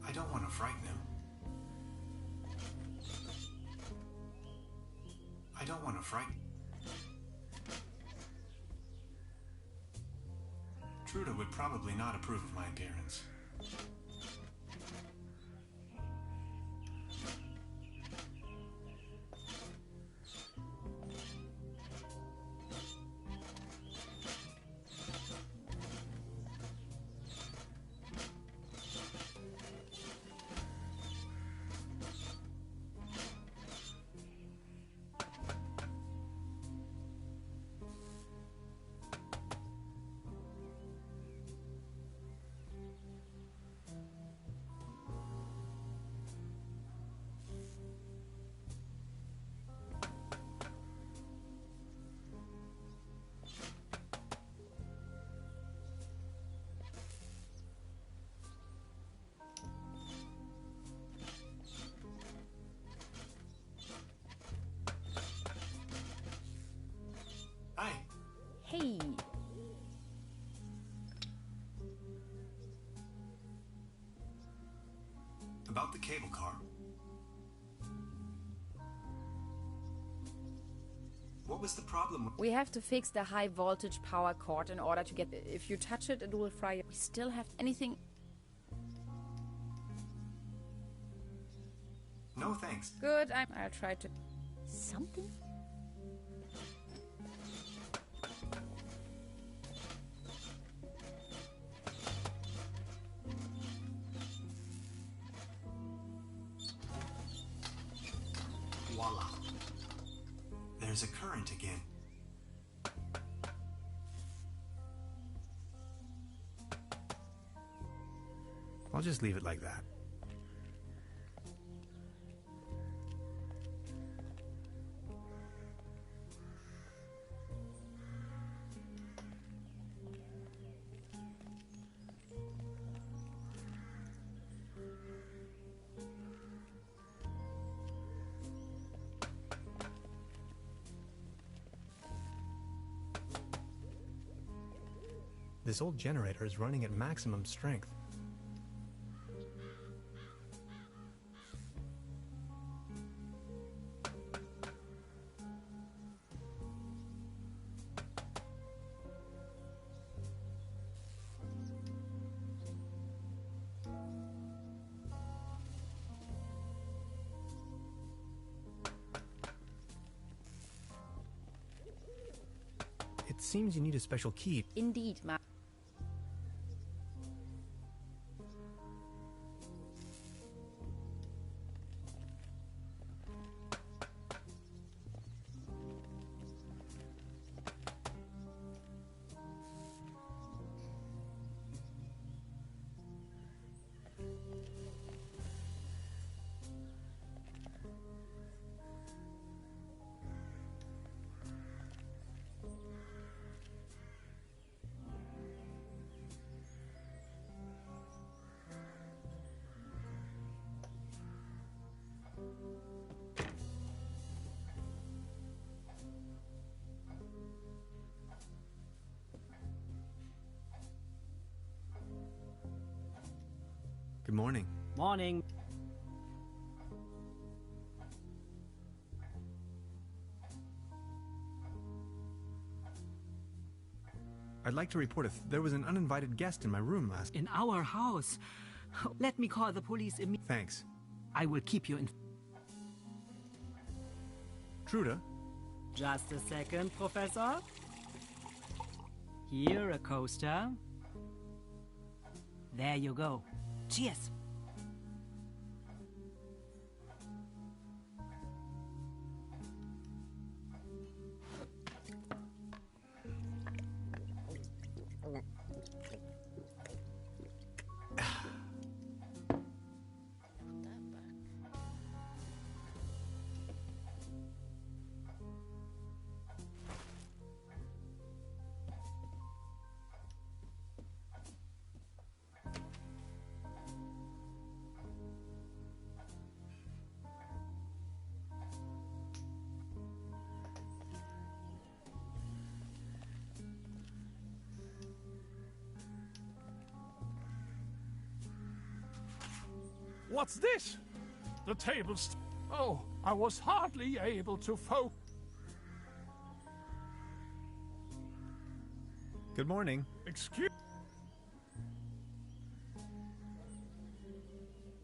I don't want to frighten him. I don't want to frighten... Truda would probably not approve of my appearance. Hi. Hey! About the cable car. What was the problem with... We have to fix the high voltage power cord in order to get... If you touch it, it will fry you. We still have anything... No thanks. Good, I'll try to... Something? Voila. There's a current again. I'll just leave it like that. This old generator is running at maximum strength. It seems you need a special key. Indeed, ma. Good morning. Morning. I'd like to report if there was an uninvited guest in my room last... In our house. Let me call the police immediately. Thanks. I will keep you in... Truda? Just a second, Professor. Here, a coaster. There you go. Cheers. What's this? The table's... Oh, I was hardly able to focus. Good morning. Excuse...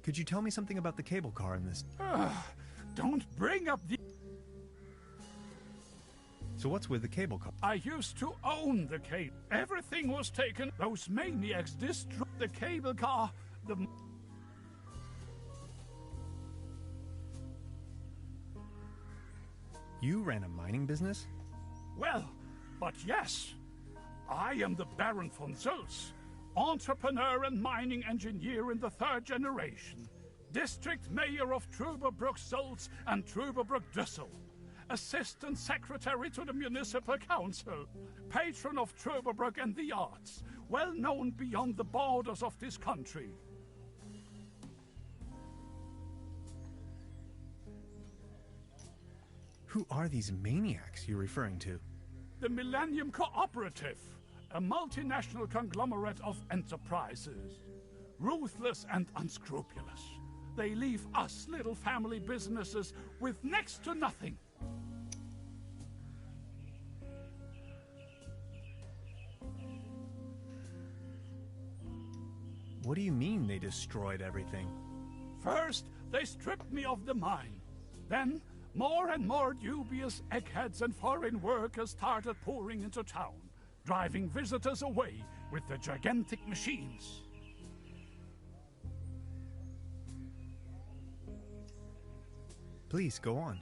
Could you tell me something about the cable car in this? Don't bring up the... So what's with the cable car? I used to own the cable. Everything was taken. Those maniacs destroyed the cable car. The... You ran a mining business? Well, but yes. I am the Baron von Sulz, entrepreneur and mining engineer in the 3rd generation, district mayor of Trüberbruck-Sulz and Trüberbruck-Düssel, assistant secretary to the municipal council, patron of Trüberbruck and the arts, well known beyond the borders of this country. Who are these maniacs you're referring to? The Millennium Cooperative, a multinational conglomerate of enterprises. Ruthless and unscrupulous. They leave us little family businesses with next to nothing. What do you mean they destroyed everything? First, they stripped me of the mine. Then, more and more dubious eggheads and foreign workers started pouring into town, driving visitors away with the gigantic machines. Please, go on.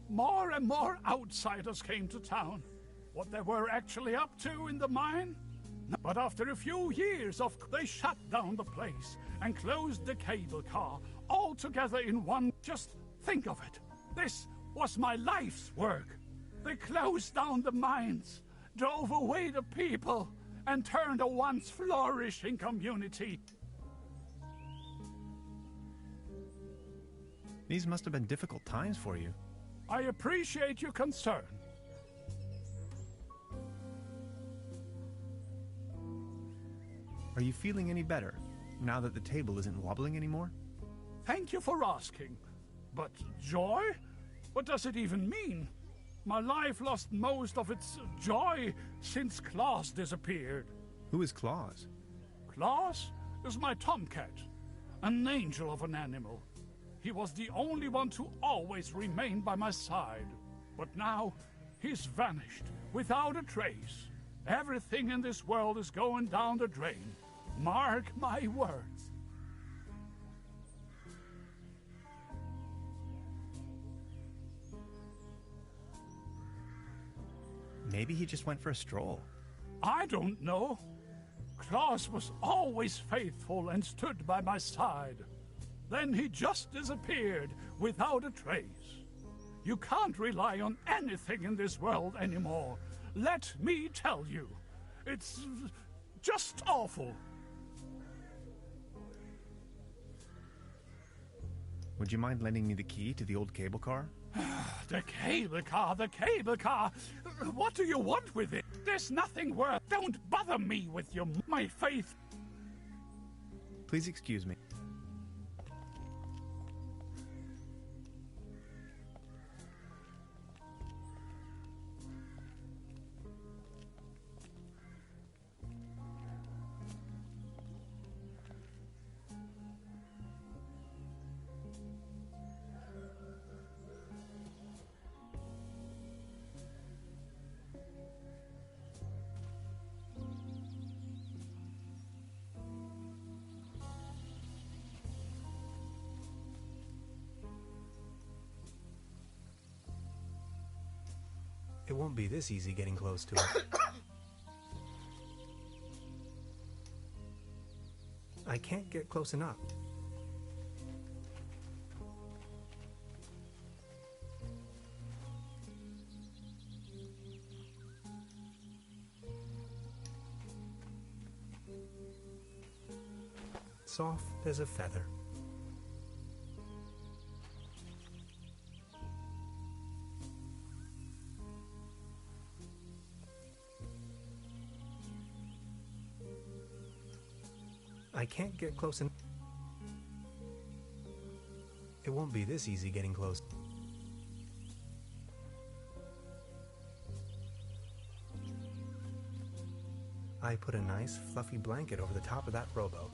More and more outsiders came to town. What they were actually up to in the mine? But after a few years they shut down the place and closed the cable car all together in one. Just think of it. This was my life's work. They closed down the mines, drove away the people, and turned a once flourishing community. These must have been difficult times for you. I appreciate your concern. Are you feeling any better now that the table isn't wobbling anymore? Thank you for asking. But joy? What does it even mean? My life lost most of its joy since Klaus disappeared. Who is Claus? Klaus is my tomcat, an angel of an animal. He was the only one to always remain by my side. But now, he's vanished, without a trace. Everything in this world is going down the drain. Mark my words. Maybe he just went for a stroll. I don't know. Klaus was always faithful and stood by my side. Then he just disappeared without a trace. You can't rely on anything in this world anymore. Let me tell you. It's just awful. Would you mind lending me the key to the old cable car? The cable car, the cable car. What do you want with it? There's nothing worth. Don't bother me with my faith. Please excuse me. It won't be this easy getting close to it. I can't get close enough. Soft as a feather. I can't get close enough. It won't be this easy getting close. I put a nice fluffy blanket over the top of that rowboat.